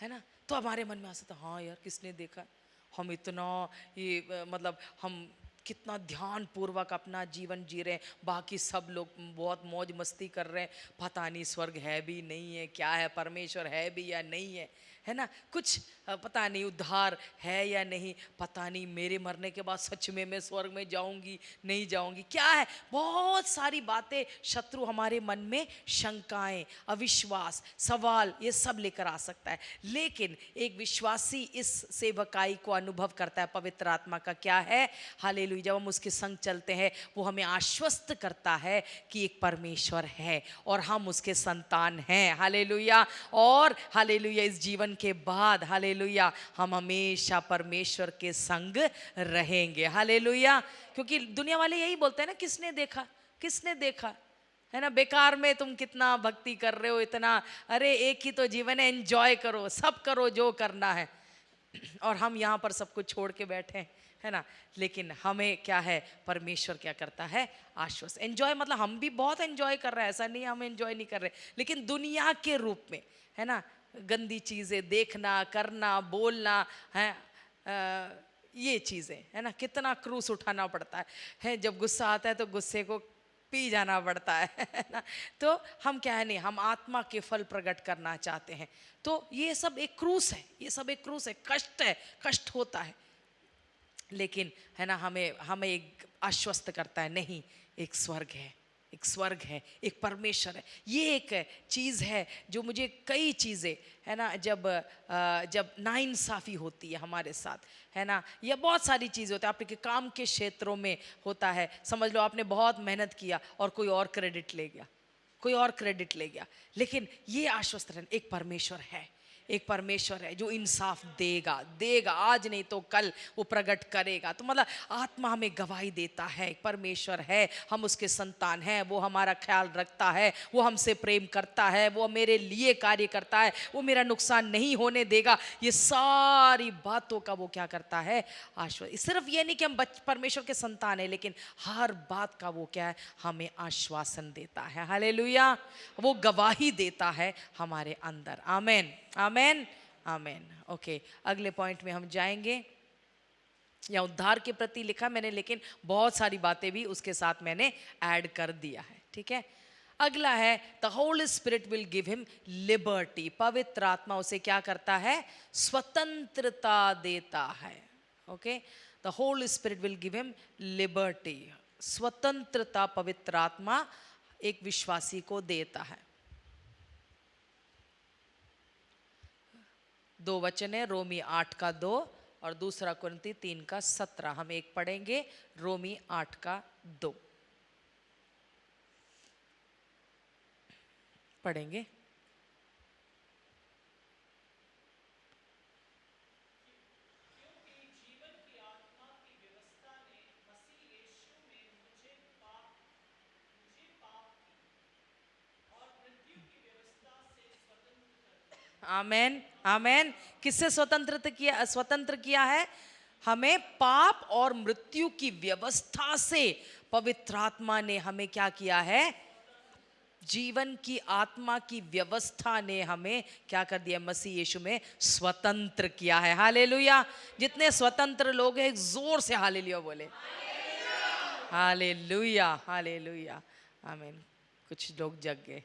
है ना। तो हमारे मन में आता था, हाँ यार किसने देखा, हम इतना ये मतलब हम कितना ध्यान पूर्वक अपना जीवन जी रहे हैं, बाकी सब लोग बहुत मौज मस्ती कर रहे हैं, पता नहीं स्वर्ग है भी नहीं है, क्या है, परमेश्वर है भी या नहीं है ना, कुछ पता नहीं, उद्धार है या नहीं, पता नहीं मेरे मरने के बाद सच में मैं स्वर्ग में जाऊंगी नहीं जाऊंगी, क्या है, बहुत सारी बातें शत्रु हमारे मन में, शंकाएं, अविश्वास, सवाल, ये सब लेकर आ सकता है। लेकिन एक विश्वासी इस सेवकाई को अनुभव करता है पवित्र आत्मा का, क्या है, हालेलुया, जब हम उसके संग चलते हैं वो हमें आश्वस्त करता है कि एक परमेश्वर है और हम उसके संतान हैं। हालेलुया, और हालेलुया, इस जीवन के बाद हालेलुया हम हमेशा परमेश्वर के संग रहेंगे। हालेलुया, क्योंकि दुनिया वाले यही बोलते हैं ना, किसने देखा, किसने देखा, है ना, बेकार में तुम कितना भक्ति कर रहे हो इतना, अरे एक ही तो जीवन है, एंजॉय करो, सब करो जो करना है। और हम यहाँ पर सब कुछ छोड़ के बैठे हैं, है ना। लेकिन हमें क्या है, परमेश्वर क्या करता है, आश्वस्त। एंजॉय मतलब हम भी बहुत एंजॉय कर रहे हैं, ऐसा नहीं हम एंजॉय नहीं कर रहे, लेकिन दुनिया के रूप में, है ना, गंदी चीज़ें देखना, करना, बोलना है, ये चीज़ें है ना, कितना क्रूस उठाना पड़ता है। जब गुस्सा आता है तो गुस्से को पी जाना पड़ता है ना। तो हम क्या है, नहीं, हम आत्मा के फल प्रकट करना चाहते हैं। तो ये सब एक क्रूस है, ये सब एक क्रूस है, कष्ट है, कष्ट होता है। लेकिन है ना, हमें हमें एक आश्वस्त करता है, नहीं, एक स्वर्ग है, एक स्वर्ग है, एक परमेश्वर है। ये एक चीज़ है जो मुझे कई चीज़ें है ना, जब नाइंसाफ़ी होती है हमारे साथ है ना, या बहुत सारी चीज़ें होती है, आपके काम के क्षेत्रों में होता है। समझ लो आपने बहुत मेहनत किया और कोई और क्रेडिट ले गया, कोई और क्रेडिट ले गया। लेकिन ये आश्वस्त रहना, एक परमेश्वर है, एक परमेश्वर है जो इंसाफ देगा, देगा, आज नहीं तो कल वो प्रकट करेगा। तो मतलब आत्मा हमें गवाही देता है, एक परमेश्वर है, हम उसके संतान हैं, वो हमारा ख्याल रखता है, वो हमसे प्रेम करता है, वो मेरे लिए कार्य करता है, वो मेरा नुकसान नहीं होने देगा। ये सारी बातों का वो क्या करता है, आश्वासन। सिर्फ ये नहीं कि हम परमेश्वर के संतान हैं, लेकिन हर बात का वो क्या है, हमें आश्वासन देता है। हालेलुया, वो गवाही देता है हमारे अंदर। आमेन, आमेन, आमेन। ओके, अगले पॉइंट में हम जाएंगे। या उद्धार के प्रति लिखा मैंने, लेकिन बहुत सारी बातें भी उसके साथ मैंने ऐड कर दिया है, ठीक है। अगला है the holy spirit will give him liberty. पवित्र आत्मा उसे क्या करता है, स्वतंत्रता देता है। Okay, the holy spirit will give him liberty, स्वतंत्रता पवित्र आत्मा एक विश्वासी को देता है। दो वचन है, रोमी 8:2 और दूसरा कुरिन्थी 3:17। हम एक पढ़ेंगे, रोमी 8:2 पढ़ेंगे। आमेन, आमेन। किससे स्वतंत्र किया है? हमें पाप और मृत्यु की व्यवस्था से पवित्र आत्मा ने हमें क्या किया है, जीवन की आत्मा की व्यवस्था ने हमें क्या कर दिया, मसीह यीशु में स्वतंत्र किया है। हालेलुया। जितने स्वतंत्र लोग हैं जोर से हालेलुया बोले। हालेलुया, हालेलुया, आमीन। कुछ लोग जग गए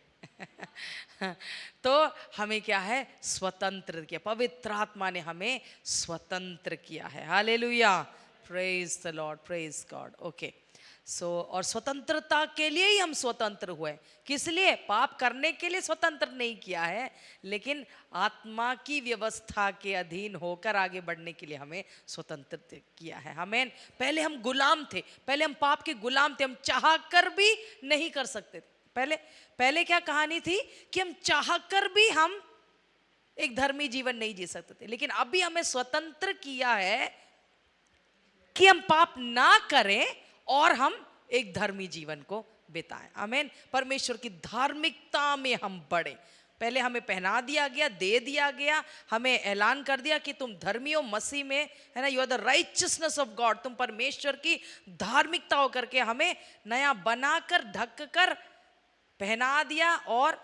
तो हमें क्या है, स्वतंत्र किया, पवित्र आत्मा ने हमें स्वतंत्र किया है। हालेलुया, praise the Lord, praise God. Okay, so और स्वतंत्रता के लिए ही हम स्वतंत्र हुए। किस लिए? पाप करने के लिए स्वतंत्र नहीं किया है, लेकिन आत्मा की व्यवस्था के अधीन होकर आगे बढ़ने के लिए हमें स्वतंत्र किया है। हमें पहले हम गुलाम थे, पहले हम पाप के गुलाम थे, हम चाह कर भी नहीं कर सकते थे। पहले क्या कहानी थी कि हम चाह कर भी हम एक धर्मी जीवन नहीं जी सकते थे, लेकिन अभी हमें स्वतंत्र किया है कि हम पाप ना करें और हम एक धर्मी जीवन को बिताएं। आमीन। परमेश्वर की धार्मिकता में हम बढ़े। पहले हमें पहना दिया गया, दे दिया गया, हमें ऐलान कर दिया कि तुम धर्मी हो मसीह में, है ना, you are the righteousness of God. तुम परमेश्वर की धार्मिकता होकर के हमें नया बनाकर ढक कर पहना दिया और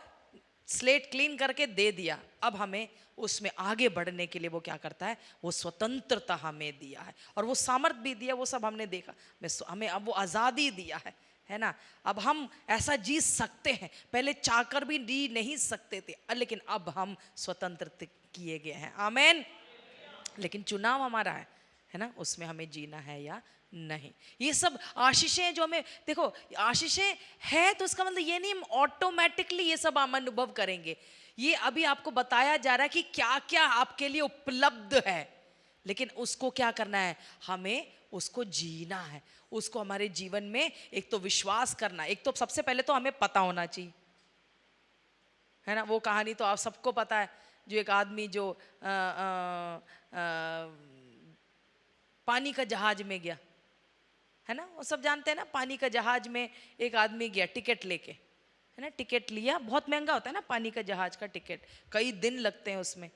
स्लेट क्लीन करके दे दिया। अब हमें उसमें आगे बढ़ने के लिए वो क्या करता है, वो स्वतंत्रता हमें दिया है और वो सामर्थ्य भी दिया, वो सब हमने देखा। हमें अब वो आज़ादी दिया है ना। अब हम ऐसा जी सकते हैं, पहले चाहकर भी जी नहीं सकते थे, लेकिन अब हम स्वतंत्र किए गए हैं। आमीन। लेकिन चुनाव हमारा है ना, उसमें हमें जीना है या नहीं। ये सब आशीषें जो हमें, देखो आशीषें है तो इसका मतलब ये नहीं हम ऑटोमेटिकली ये सब हम अनुभव करेंगे। ये अभी आपको बताया जा रहा है कि क्या क्या आपके लिए उपलब्ध है, लेकिन उसको क्या करना है, हमें उसको जीना है, उसको हमारे जीवन में एक तो विश्वास करना, एक तो सबसे पहले तो हमें पता होना चाहिए, है ना। वो कहानी तो आप सबको पता है, जो एक आदमी जो पानी का जहाज में गया, है ना, वो सब जानते हैं ना। पानी का जहाज में एक आदमी गया टिकट लेके, है ना, टिकट लिया, बहुत महंगा होता है ना पानी का जहाज का टिकट, कई दिन लगते हैं उसमें।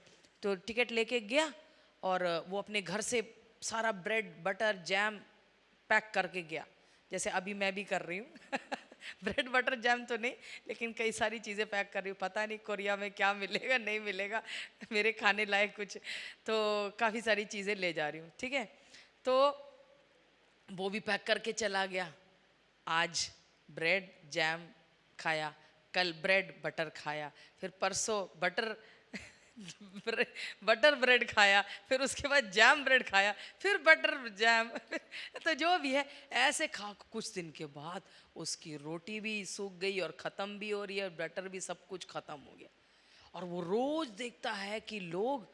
तो टिकट लेके गया और वो अपने घर से सारा ब्रेड बटर जैम पैक करके गया, जैसे अभी मैं भी कर रही हूँ ब्रेड बटर जैम तो नहीं, लेकिन कई सारी चीज़ें पैक कर रही हूँ। पता नहीं कोरिया में क्या मिलेगा नहीं मिलेगा, मेरे खाने लायक कुछ, तो काफ़ी सारी चीज़ें ले जा रही हूँ। ठीक है, तो वो भी पैक करके चला गया। आज ब्रेड जैम खाया, कल ब्रेड बटर खाया, फिर परसों बटर ब्रेड खाया, फिर उसके बाद जैम ब्रेड खाया, फिर बटर जैम तो जो भी है ऐसे खा, कुछ दिन के बाद उसकी रोटी भी सूख गई और ख़त्म भी हो रही है, बटर भी, सब कुछ ख़त्म हो गया। और वो रोज़ देखता है कि लोग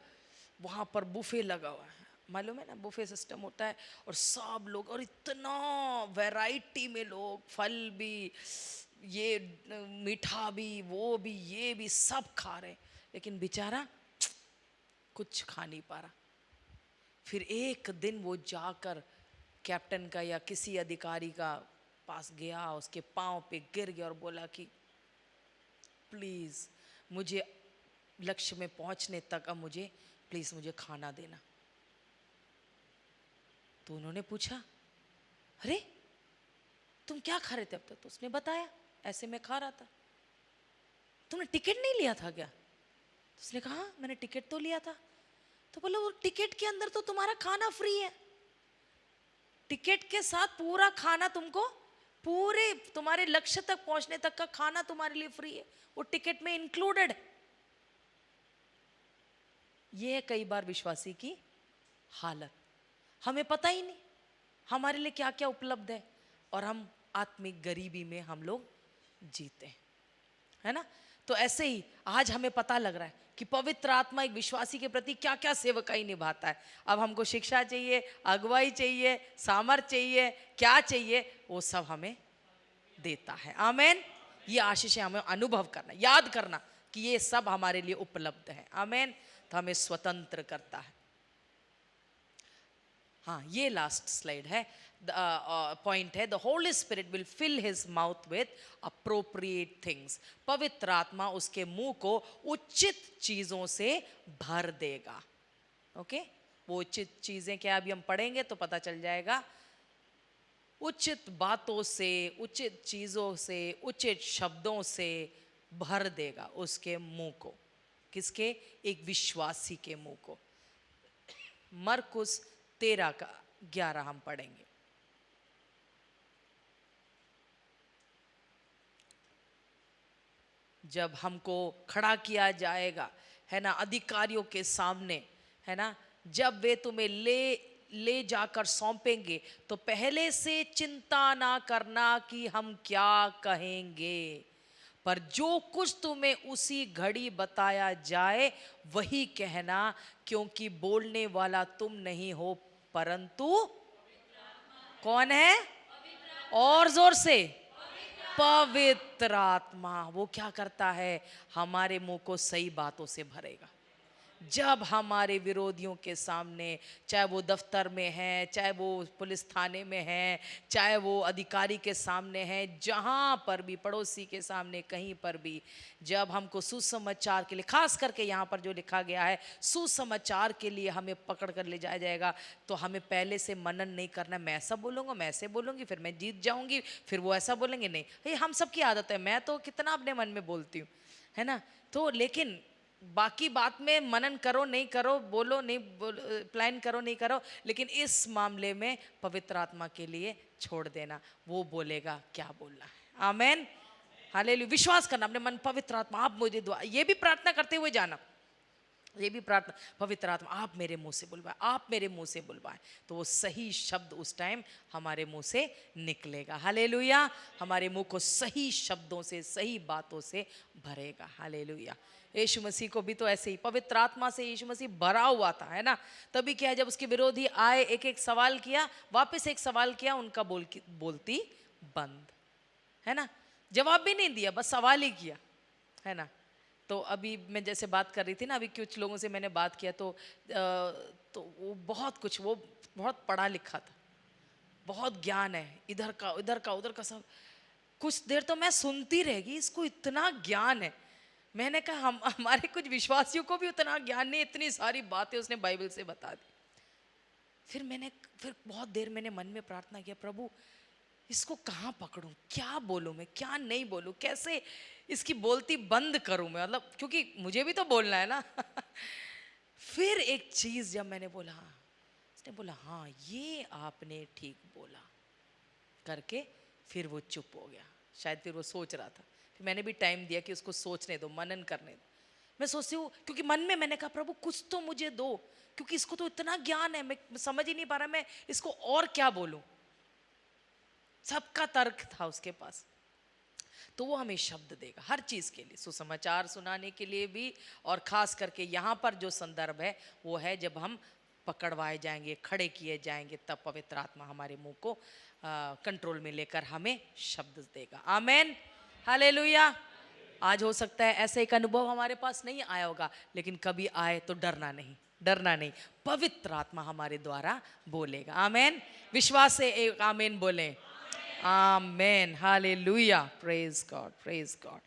वहाँ पर बुफे लगा हुआ है, मालूम है ना, बुफे सिस्टम होता है, और सब लोग, और इतना वैरायटी में लोग, फल भी, ये मीठा भी, वो भी, ये भी, सब खा रहे, लेकिन बेचारा कुछ खा नहीं पा रहा। फिर एक दिन वो जाकर कैप्टन का या किसी अधिकारी का पास गया, उसके पाँव पे गिर गया और बोला कि प्लीज़ मुझे लक्ष्य में पहुंचने तक अब मुझे, प्लीज़ मुझे खाना देना। तो उन्होंने पूछा, अरे तुम क्या खा रहे थे अब तक? तो उसने बताया, ऐसे मैं खा रहा था। तुमने टिकट नहीं लिया था क्या? तो उसने कहा, हाँ मैंने टिकट तो लिया था। तो बोला, वो टिकट के अंदर तो तुम्हारा खाना फ्री है, टिकट के साथ पूरा खाना तुमको, पूरे तुम्हारे लक्ष्य तक पहुंचने तक का खाना तुम्हारे लिए फ्री है, वो टिकट में इंक्लूडेड। ये है कई बार विश्वासी की हालत, हमें पता ही नहीं हमारे लिए क्या क्या उपलब्ध है, और हम आत्मिक गरीबी में हम लोग जीते हैं, है ना। तो ऐसे ही आज हमें पता लग रहा है कि पवित्र आत्मा एक विश्वासी के प्रति क्या क्या सेवकाई निभाता है। अब हमको शिक्षा चाहिए, अगुवाई चाहिए, सामर्थ चाहिए, क्या चाहिए, वो सब हमें देता है। आमेन। ये आशीष हमें अनुभव करना, याद करना कि ये सब हमारे लिए उपलब्ध है। आमेन। तो हमें स्वतंत्र करता है। हाँ, ये लास्ट स्लाइड है, पॉइंट है, the holy spirit will fill his mouth with appropriate things. पवित्र आत्मा उसके मुंह को उचित चीजों से भर देगा। ओके, वो उचित चीजें क्या, अभी हम पढ़ेंगे तो पता चल जाएगा। उचित बातों से, उचित चीजों से, उचित शब्दों से भर देगा उसके मुंह को। किसके? एक विश्वासी के मुंह को। मरकुस 13:11 हम पढ़ेंगे। जब हमको खड़ा किया जाएगा, है ना, अधिकारियों के सामने, है ना, जब वे तुम्हें ले जाकर सौंपेंगे तो पहले से चिंता ना करना कि हम क्या कहेंगे, पर जो कुछ तुम्हें उसी घड़ी बताया जाए वही कहना, क्योंकि बोलने वाला तुम नहीं हो परंतु कौन है? और जोर से, पवित्र आत्मा। वो क्या करता है? हमारे मुंह को सही बातों से भरेगा। जब हमारे विरोधियों के सामने, चाहे वो दफ्तर में है, चाहे वो पुलिस थाने में है, चाहे वो अधिकारी के सामने है, जहाँ पर भी, पड़ोसी के सामने, कहीं पर भी, जब हमको सुसमाचार के लिए, खास करके यहाँ पर जो लिखा गया है, सुसमाचार के लिए हमें पकड़ कर ले जाया जाएगा, तो हमें पहले से मनन नहीं करना, मैं ऐसा बोलूँगा, मैं ऐसे बोलूँगी, फिर मैं जीत जाऊँगी, फिर वो ऐसा बोलेंगे। नहीं, ये हम सबकी आदत है, मैं तो कितना अपने मन में बोलती हूँ, है ना। तो लेकिन बाकी बात में मनन करो नहीं करो, बोलो नहीं बोलो, प्लान करो नहीं करो, लेकिन इस मामले में पवित्र आत्मा के लिए छोड़ देना, वो बोलेगा क्या बोलना है। आमेन, हालेलुया। विश्वास करना अपने मन, पवित्र आत्मा आप मुझे दुआ, ये भी प्रार्थना करते हुए जाना, ये भी प्रार्थना, पवित्र आत्मा आप मेरे मुंह से बुलवाए, आप मेरे मुंह से बुलवाए, तो वो सही शब्द उस टाइम हमारे मुंह से निकलेगा। हालेलुया। हमारे मुंह को सही शब्दों से, सही बातों से भरेगा। हालेलुया। यीशु मसीह को भी तो ऐसे ही पवित्र आत्मा से यीशु मसीह भरा हुआ था, है ना। तभी क्या है, जब उसके विरोधी आए, एक एक सवाल किया, वापस एक सवाल किया, उनका बोलती बंद, है ना। जवाब भी नहीं दिया, बस सवाल ही किया, है ना। तो अभी मैं जैसे बात कर रही थी ना, अभी कुछ लोगों से मैंने बात किया, तो वो बहुत कुछ, वो बहुत पढ़ा लिखा था, बहुत ज्ञान है, इधर का उधर का उधर का सब। कुछ देर तो मैं सुनती रहेगी, इसको इतना ज्ञान है। मैंने कहा हम, हमारे कुछ विश्वासियों को भी उतना ज्ञान नहीं, इतनी सारी बातें उसने बाइबल से बता दी। फिर बहुत देर मैंने मन में प्रार्थना किया, प्रभु इसको कहाँ पकड़ूं, क्या बोलूं मैं, क्या नहीं बोलूं, कैसे इसकी बोलती बंद करूं मैं, मतलब क्योंकि मुझे भी तो बोलना है ना। फिर एक चीज जब मैंने बोला, उसने बोला हाँ ये आपने ठीक बोला करके, फिर वो चुप हो गया। शायद फिर वो सोच रहा था, फिर मैंने भी टाइम दिया कि उसको सोचने दो, मनन करने दो। मैं सोचती हूँ, क्योंकि मन में मैंने कहा प्रभु कुछ तो मुझे दो, क्योंकि इसको तो इतना ज्ञान है, मैं समझ ही नहीं पा रहा मैं इसको और क्या बोलूं। सबका तर्क था उसके पास, तो वो हमें शब्द देगा हर चीज के लिए, सुसमाचार सुनाने के लिए भी, और खास करके यहाँ पर जो संदर्भ है वो है जब हम पकड़वाए जाएंगे, खड़े किए जाएंगे, तब पवित्र आत्मा हमारे मुंह को कंट्रोल में लेकर हमें शब्द देगा। आमेन, हालेलुया। आज हो सकता है ऐसा एक अनुभव हमारे पास नहीं आया होगा, लेकिन कभी आए तो डरना नहीं, डरना नहीं, पवित्र आत्मा हमारे द्वारा बोलेगा। आमेन, विश्वास से एक आमेन बोलें। आमेन, हालेलुया, प्रेज गॉड, प्रेज गॉड,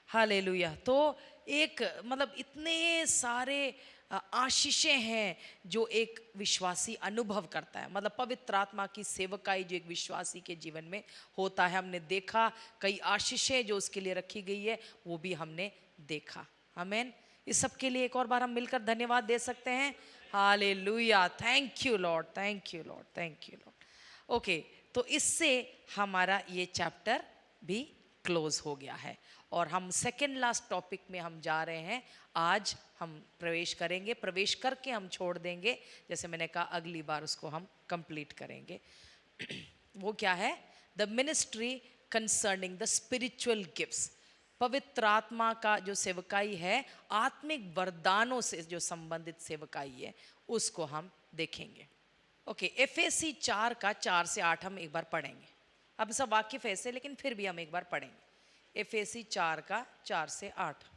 हालेलुया। तो एक मतलब इतने सारे आशीषें हैं जो एक विश्वासी अनुभव करता है, मतलब पवित्र आत्मा की सेवकाई जो एक विश्वासी के जीवन में होता है। हमने देखा कई आशीषें जो उसके लिए रखी गई है, वो भी हमने देखा। आमेन, इस सब के लिए एक और बार हम मिलकर धन्यवाद दे सकते हैं। Hallelujah, thank you Lord, thank you Lord, thank you Lord. Okay, तो इससे हमारा ये चैप्टर भी क्लोज हो गया है, और हम सेकेंड लास्ट टॉपिक में हम जा रहे हैं। आज हम प्रवेश करेंगे, प्रवेश करके हम छोड़ देंगे, जैसे मैंने कहा अगली बार उसको हम कंप्लीट करेंगे। वो क्या है? The ministry concerning the spiritual gifts. पवित्र आत्मा का जो सेवकाई है, आत्मिक वरदानों से जो संबंधित सेवकाई है, उसको हम देखेंगे। ओके, एफएसी 4 का 4 से 8 हम एक बार पढ़ेंगे। अब सब वाकिफ है ऐसे, लेकिन फिर भी हम एक बार पढ़ेंगे। एफएसी 4 का 4 से 8।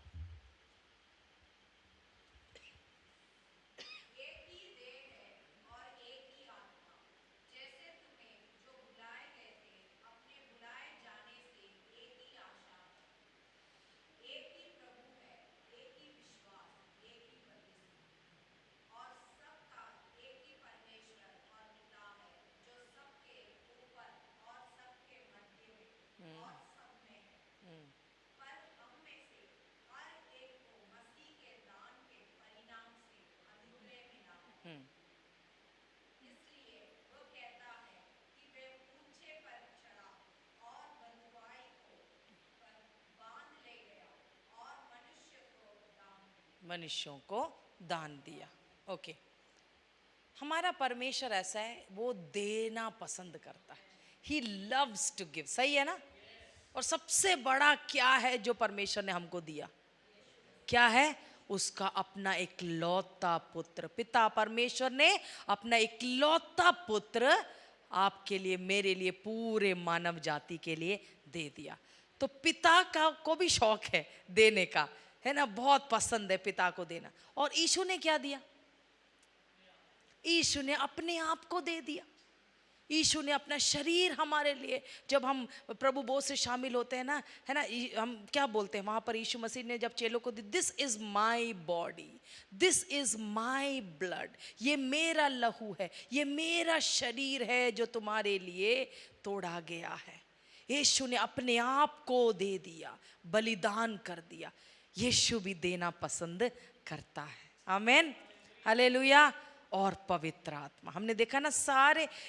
मनुष्यों को दान दिया। ओके, हमारा परमेश्वर ऐसा है, वो देना पसंद करता है। ही लव्स टू गिव, सही है ना? और सबसे बड़ा क्या है जो परमेश्वर ने हमको दिया? क्या है? उसका अपना एक लौता पुत्र। पिता परमेश्वर ने अपना एक लौता पुत्र आपके लिए, मेरे लिए, पूरे मानव जाति के लिए दे दिया। तो पिता का को भी शौक है देने का, है ना? बहुत पसंद है पिता को देना। और यीशु ने क्या दिया? यीशु ने अपने आप को दे दिया। यीशु ने अपना शरीर हमारे लिए, जब हम प्रभु भोज से शामिल होते हैं ना, है ना, हम क्या बोलते हैं वहां पर? यीशु मसीह ने जब चेलों को दी, this is my body, this is my blood, ये मेरा लहू है, ये मेरा शरीर है जो तुम्हारे लिए तोड़ा गया है। यीशु ने अपने आप को दे दिया, बलिदान कर दिया। यीशु भी देना पसंद करता है। आमेन, हालेलुया। और पवित्र आत्मा, हमने देखा ना,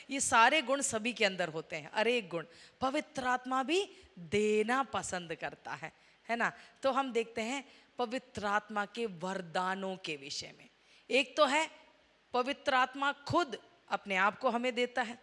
ये सारे गुण सभी के अंदर होते हैं, अरे गुण। पवित्र आत्मा भी देना पसंद करता है ना? तो हम देखते हैं पवित्र आत्मा के वरदानों के विषय में। एक तो है पवित्र आत्मा खुद अपने आप को हमें देता है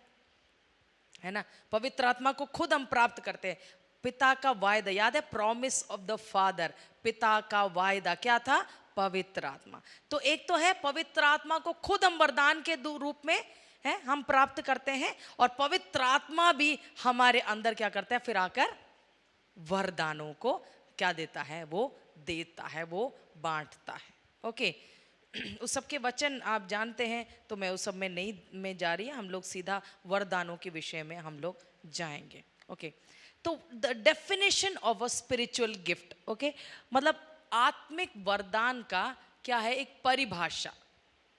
ना? पवित्र आत्मा को खुद हम प्राप्त करते हैं। पिता का वायदा याद है? प्रॉमिस ऑफ द फादर, पिता का वायदा क्या था? पवित्र आत्मा। तो एक तो है पवित्र आत्मा को खुद हम वरदान के रूप में है हम प्राप्त करते हैं, और पवित्र आत्मा भी हमारे अंदर क्या करता है? फिर आकर वरदानों को क्या देता है? वो देता है, वो बांटता है। ओके, उस सब के वचन आप जानते हैं, तो मैं उस सब में नहीं में जा रही है, हम लोग सीधा वरदानों के विषय में हम लोग जाएंगे। ओके, तो the definition of a spiritual gift, okay, मतलब आत्मिक वरदान का क्या है? एक परिभाषा।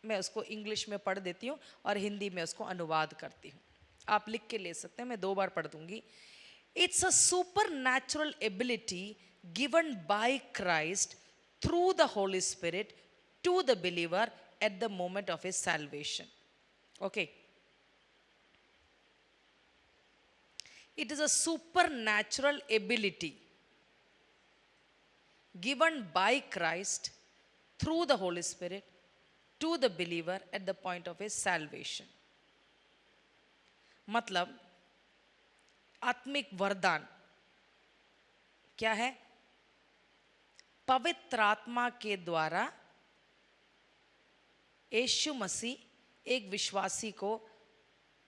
मैं उसको इंग्लिश में पढ़ देती हूँ और हिंदी में उसको अनुवाद करती हूँ। आप लिख के ले सकते हैं, मैं 2 बार पढ़ दूंगी। It's a super natural ability given by Christ through the holy spirit to the believer at the moment of his salvation. Okay, it is a supernatural ability given by Christ through the Holy Spirit to the believer at the point of his salvation। मतलब आत्मिक वरदान क्या है? पवित्र आत्मा के द्वारा यीशु मसीह एक विश्वासी को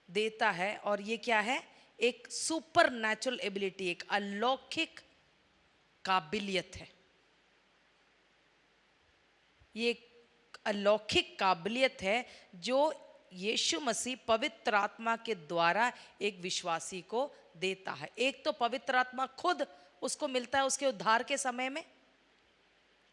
देता है, और ये क्या है? एक सुपर नेचुरल एबिलिटी, एक अलौकिक काबिलियत है। ये एक अलौकिक काबिलियत है जो यीशु मसीह पवित्र आत्मा के द्वारा एक विश्वासी को देता है। एक तो पवित्र आत्मा खुद उसको मिलता है उसके उद्धार के समय में,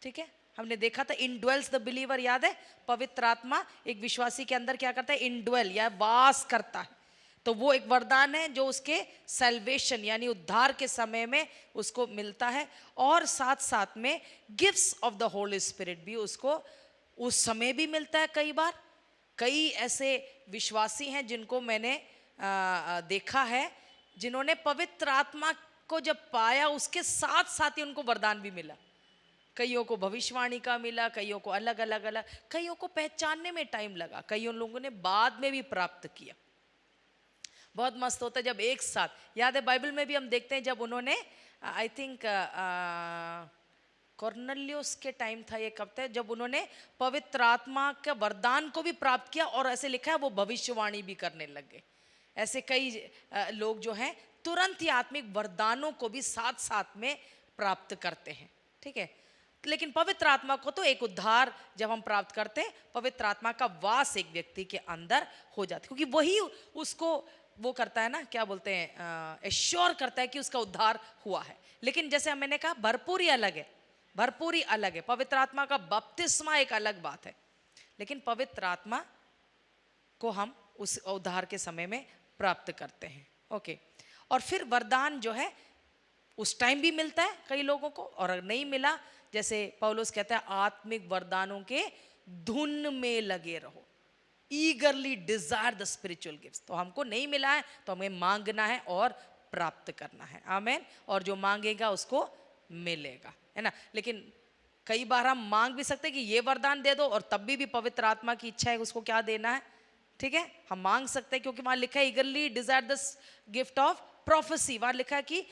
ठीक है, हमने देखा था इनड्वेल्स द बिलीवर, याद है? पवित्र आत्मा एक विश्वासी के अंदर क्या करता है? इनड्वेल या वास करता है। तो वो एक वरदान है जो उसके सैल्वेशन यानी उद्धार के समय में उसको मिलता है, और साथ साथ में gifts of the holy spirit भी उसको उस समय भी मिलता है। कई बार कई ऐसे विश्वासी हैं जिनको मैंने देखा है, जिन्होंने पवित्र आत्मा को जब पाया उसके साथ साथ ही उनको वरदान भी मिला। कईयों को भविष्यवाणी का मिला, कईयों को अलग अलग, कईयों को पहचानने में टाइम लगा, कईयों लोगों ने बाद में भी प्राप्त किया। बहुत मस्त होता है जब एक साथ, याद है बाइबल में भी हम देखते हैं जब उन्होंने आई थिंक कॉर्नेलियस के टाइम था ये, कब था, जब उन्होंने पवित्र आत्मा के वरदान को भी प्राप्त किया, और ऐसे लिखा है वो भविष्यवाणी भी करने लग गए। ऐसे कई लोग जो हैं तुरंत ही आत्मिक वरदानों को भी साथ साथ में प्राप्त करते हैं, ठीक है। लेकिन पवित्र आत्मा को तो एक उद्धार जब हम प्राप्त करते हैं, पवित्र आत्मा का वास एक व्यक्ति के अंदर हो जाता है, क्योंकि वही उसको वो करता है ना, क्या बोलते हैं, एश्योर करता है कि उसका उद्धार हुआ है। लेकिन जैसे मैंने कहा भरपूरी अलग है, भरपूरी अलग है। पवित्र आत्मा का बपतिस्मा एक अलग बात है, लेकिन पवित्र आत्मा को हम उस उद्धार के समय में प्राप्त करते हैं। ओके, और फिर वरदान जो है उस टाइम भी मिलता है कई लोगों को, और अगर नहीं मिला, जैसे पौलुस कहता है आत्मिक वरदानों के धुन में लगे रहो, ईगरली डिजायर द स्पिरिचुअल गिफ्ट्स। तो हमको नहीं मिला है तो हमें मांगना है और प्राप्त करना है, आमेन। और जो मांगेगा उसको मिलेगा, है ना। लेकिन कई बार हम मांग भी सकते हैं कि ये वरदान दे दो, और तब भी पवित्र आत्मा की इच्छा है उसको क्या देना है, ठीक है, हम मांग सकते हैं, क्योंकि वहां लिखा है ईगरली Dzire the gift of prophecy. वहां लिखा है कि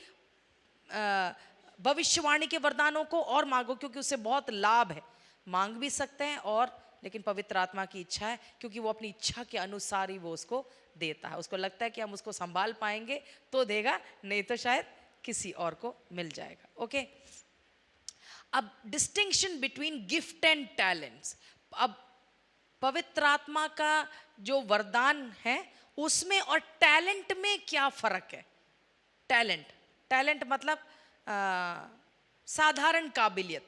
भविष्यवाणी के वरदानों को और मांगो, क्योंकि उससे बहुत लाभ है। मांग भी सकते हैं, और लेकिन पवित्र आत्मा की इच्छा है, क्योंकि वो अपनी इच्छा के अनुसार ही वो उसको देता है। उसको लगता है कि हम उसको संभाल पाएंगे तो देगा, नहीं तो शायद किसी और को मिल जाएगा। ओके, अब distinction between gift and talents. अब पवित्र आत्मा का जो वरदान है उसमें और टैलेंट में क्या फर्क है? टैलेंट मतलब साधारण काबिलियत,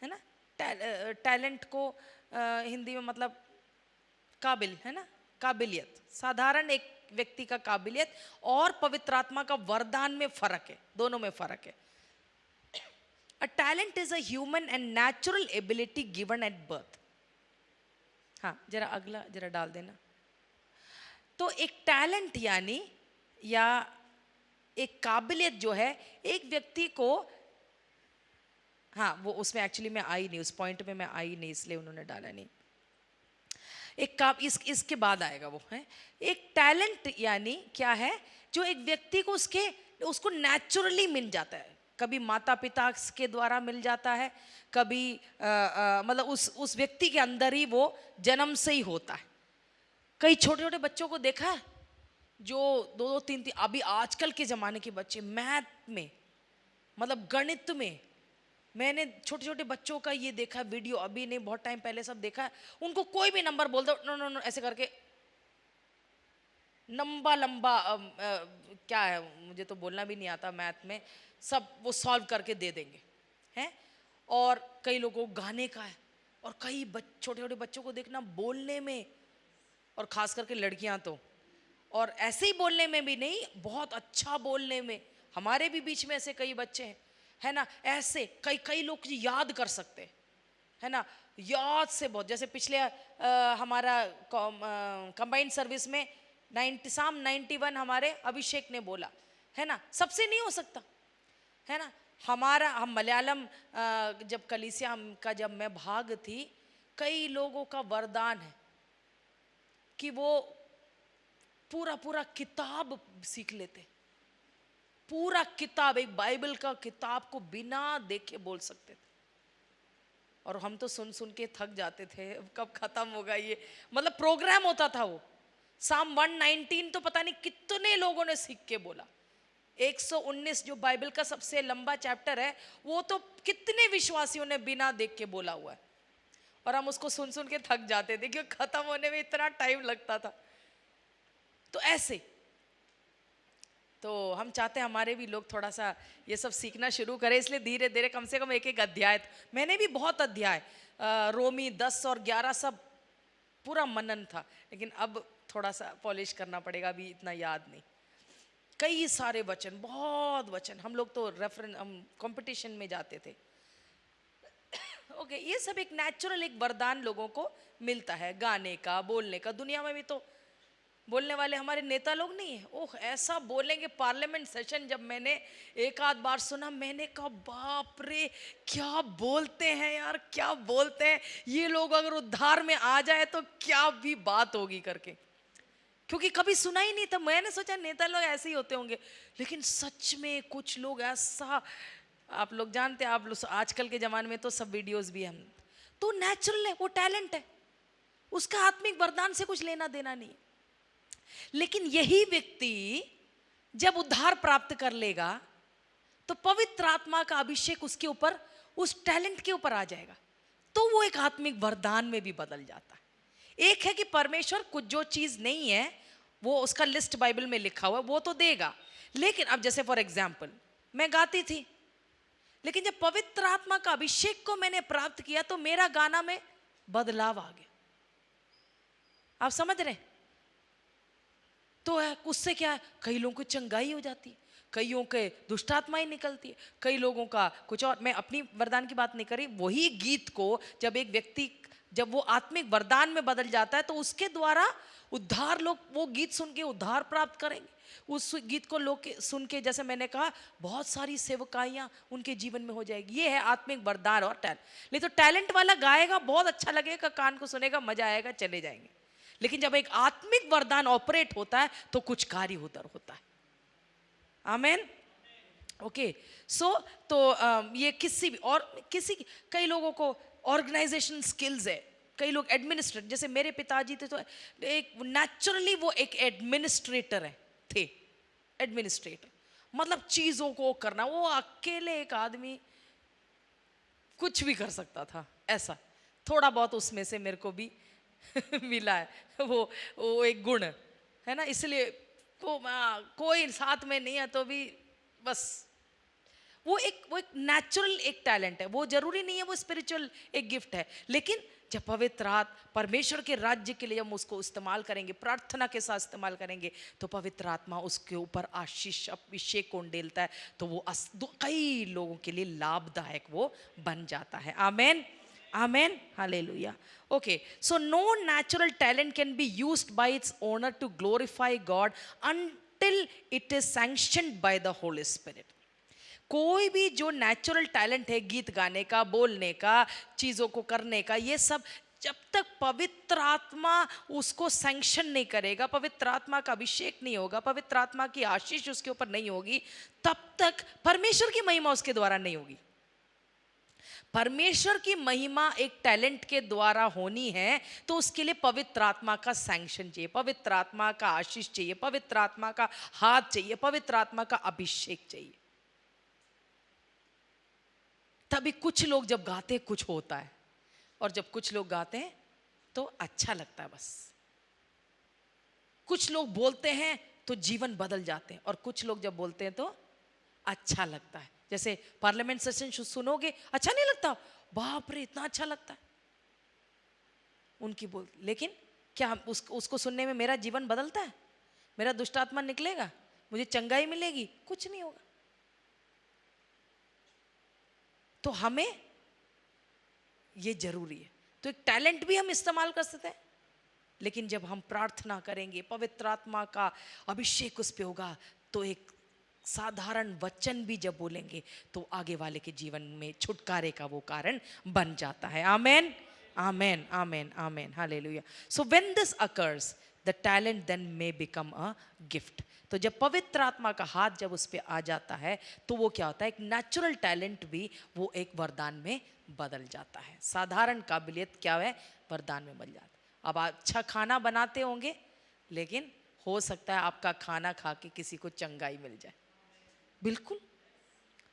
है ना। टैलेंट को हिंदी में मतलब काबिल, है ना, काबिलियत, साधारण एक व्यक्ति का काबिलियत, और पवित्र आत्मा का वरदान में फर्क है, दोनों में फर्क है। A talent is a human and natural ability given at birth. हाँ, जरा अगला जरा डाल देना। तो एक टैलेंट यानी या एक काबिलियत जो है एक व्यक्ति को, हाँ वो उसमें एक्चुअली मैं आई नहीं, उस पॉइंट में मैं आई नहीं, इसलिए उन्होंने डाला नहीं। एक इसके बाद आएगा वो है। एक टैलेंट यानी क्या है? जो एक व्यक्ति को उसको नेचुरली मिल जाता है। कभी माता पिता के द्वारा मिल जाता है, कभी मतलब उस व्यक्ति के अंदर ही वो जन्म से ही होता है। कई छोटे छोटे बच्चों को देखा है जो 2-2 3 अभी आजकल के ज़माने के बच्चे मैथ में, मतलब गणित में, मैंने छोटे छोटे बच्चों का ये देखा वीडियो, अभी नहीं बहुत टाइम पहले सब देखा है। उनको कोई भी नंबर बोल दो, नो नो नो ऐसे करके लंबा लंबा क्या है, मुझे तो बोलना भी नहीं आता मैथ में, सब वो सॉल्व करके दे देंगे हैं। और कई लोगों को गाने का है, और कई छोटे छोटे बच्चों को देखना बोलने में, और खास करके लड़कियां तो और ऐसे ही बोलने में भी नहीं, बहुत अच्छा बोलने में। हमारे भी बीच में ऐसे कई बच्चे हैं, है ना, ऐसे कई कई लोग याद कर सकते, है ना, याद से बहुत। जैसे पिछले हमारा कंबाइंड सर्विस में 91 हमारे अभिषेक ने बोला, है ना, सबसे नहीं हो सकता, है ना। हम मलयालम जब कलीसिया का जब मैं भाग थी, कई लोगों का वरदान है कि वो पूरा पूरा किताब सीख लेते, पूरा किताब, एक बाइबल का किताब को बिना देखे बोल सकते थे। और हम तो सुन सुन के थक जाते थे, कब खत्म होगा ये, मतलब प्रोग्राम होता था वो। साम 119 तो पता नहीं कितने लोगों ने सीख के बोला। 119 जो बाइबल का सबसे लंबा चैप्टर है, वो तो कितने विश्वासियों ने बिना देख के बोला हुआ है। और हम उसको सुन सुन के थक जाते थे क्योंकि खत्म होने में इतना टाइम लगता था। तो ऐसे तो हम चाहते हैं हमारे भी लोग थोड़ा सा ये सब सीखना शुरू करें, इसलिए धीरे धीरे कम से कम एक एक अध्याय, मैंने भी बहुत अध्याय रोमी 10 और 11 सब पूरा मनन था, लेकिन अब थोड़ा सा पॉलिश करना पड़ेगा, अभी इतना याद नहीं। कई सारे वचन, बहुत वचन, हम लोग तो हम कंपटीशन में जाते थे। ओके, ये सब एक नेचुरल एक वरदान लोगों को मिलता है, गाने का, बोलने का। दुनिया में भी तो बोलने वाले हमारे नेता लोग नहीं है, ओह ऐसा बोलेंगे। पार्लियामेंट सेशन जब मैंने एक आध बार सुना, मैंने कहा बाप रे क्या बोलते हैं यार, क्या बोलते हैं ये लोग। अगर उद्धार में आ जाए तो क्या भी बात होगी करके, क्योंकि कभी सुना ही नहीं था। मैंने सोचा नेता लोग ऐसे ही होते होंगे, लेकिन सच में कुछ लोग ऐसा, आप लोग जानते हैं, आप लोग आजकल के ज़माने में तो सब वीडियोस भी हम, तो नेचुरल है, वो टैलेंट है, उसका आत्मिक वरदान से कुछ लेना देना नहीं। लेकिन यही व्यक्ति जब उद्धार प्राप्त कर लेगा तो पवित्र आत्मा का अभिषेक उसके ऊपर, उस टैलेंट के ऊपर आ जाएगा, तो वो एक आत्मिक वरदान में भी बदल जाता है। एक है कि परमेश्वर कुछ जो चीज़ नहीं है वो उसका लिस्ट बाइबल में लिखा हुआ है वो तो देगा, लेकिन अब जैसे फॉर एग्जाम्पल मैं गाती थी, लेकिन जब पवित्र आत्मा का अभिषेक को मैंने प्राप्त किया तो मेरा गाना में बदलाव आ गया। आप समझ रहे हैं? तो है उससे क्या है, कई लोगों की चंगाई हो जाती है, कईयों के दुष्ट आत्माएं निकलती है, कई लोगों का कुछ और। मैं अपनी वरदान की बात नहीं करी, वही गीत को जब एक व्यक्ति, जब वो आत्मिक वरदान में बदल जाता है तो उसके द्वारा उद्धार, लोग वो गीत सुन के उद्धार प्राप्त करेंगे। उस गीत को लोग सुन के, जैसे मैंने कहा, बहुत सारी सेवकाइयाँ उनके जीवन में हो जाएगी। ये है आत्मिक वरदान और टैलेंट। नहीं तो टैलेंट वाला गाएगा, बहुत अच्छा लगेगा, कान को सुनेगा, मजा आएगा, चले जाएंगे। लेकिन जब एक आत्मिक वरदान ऑपरेट होता है तो कुछ कार्य उधर होता है। आमेन। ओके, सो तो ये किसी भी और किसी, कई लोगों को ऑर्गेनाइजेशन स्किल्स है, कई लोग एडमिनिस्ट्रेटर, जैसे मेरे पिताजी थे तो एक नेचुरली वो एक एडमिनिस्ट्रेटर है, थे एडमिनिस्ट्रेटर, मतलब चीज़ों को करना, वो अकेले एक आदमी कुछ भी कर सकता था, ऐसा थोड़ा बहुत उसमें से मेरे को भी मिला है वो एक गुण है ना। इसलिए तो कोई साथ में नहीं है तो भी बस वो एक नेचुरल एक टैलेंट है, वो जरूरी नहीं है वो स्पिरिचुअल एक गिफ्ट है। लेकिन जब पवित्र आत्मा परमेश्वर के राज्य के लिए हम उसको इस्तेमाल करेंगे, प्रार्थना के साथ इस्तेमाल करेंगे, तो पवित्र आत्मा उसके ऊपर आशीष अभिषेक को उंडेलता है, तो वो कई लोगों के लिए लाभदायक वो बन जाता है। आमेन, amen, hallelujah. Okay, so no natural talent can be used by its owner to glorify God until it is sanctioned by the Holy Spirit. कोई भी जो नेचुरल टैलेंट है, गीत गाने का, बोलने का, चीज़ों को करने का, ये सब जब तक पवित्र आत्मा उसको सैंक्शन नहीं करेगा, पवित्र आत्मा का अभिषेक नहीं होगा, पवित्र आत्मा की आशीष उसके ऊपर नहीं होगी, तब तक परमेश्वर की महिमा उसके द्वारा नहीं होगी। परमेश्वर की महिमा एक टैलेंट के द्वारा होनी है तो उसके लिए पवित्र आत्मा का सैंक्शन चाहिए, पवित्र आत्मा का आशीष चाहिए, पवित्र आत्मा का हाथ चाहिए, पवित्र आत्मा का अभिषेक चाहिए। तभी कुछ लोग जब गाते कुछ होता है, और जब कुछ लोग गाते हैं तो अच्छा लगता है बस। कुछ लोग बोलते हैं तो जीवन बदल जाते हैं, और कुछ लोग जब बोलते हैं तो अच्छा लगता है। जैसे पार्लियामेंट सेशन सुनोगे, अच्छा नहीं लगता, बाप रे इतना अच्छा लगता है उनकी बोल, लेकिन क्या उसको सुनने में मेरा जीवन बदलता है? मेरा दुष्ट आत्मा निकलेगा, मुझे चंगाई मिलेगी? कुछ नहीं होगा। तो हमें ये जरूरी है। तो एक टैलेंट भी हम इस्तेमाल कर सकते हैं, लेकिन जब हम प्रार्थना करेंगे, पवित्र आत्मा का अभिषेक उस पे होगा, तो एक साधारण वचन भी जब बोलेंगे तो आगे वाले के जीवन में छुटकारे का वो कारण बन जाता है। आमेन, आमेन, आमेन, आमेन, हालेलुया। So when this occurs, the talent then may become a gift. तो जब पवित्र आत्मा का हाथ जब उस पर आ जाता है, तो वो क्या होता है, एक नेचुरल टैलेंट भी वो एक वरदान में बदल जाता है। साधारण काबिलियत क्या है, वरदान में बदल जाता है। अब आप अच्छा खाना बनाते होंगे, लेकिन हो सकता है आपका खाना खा के किसी को चंगाई मिल जाए। बिल्कुल,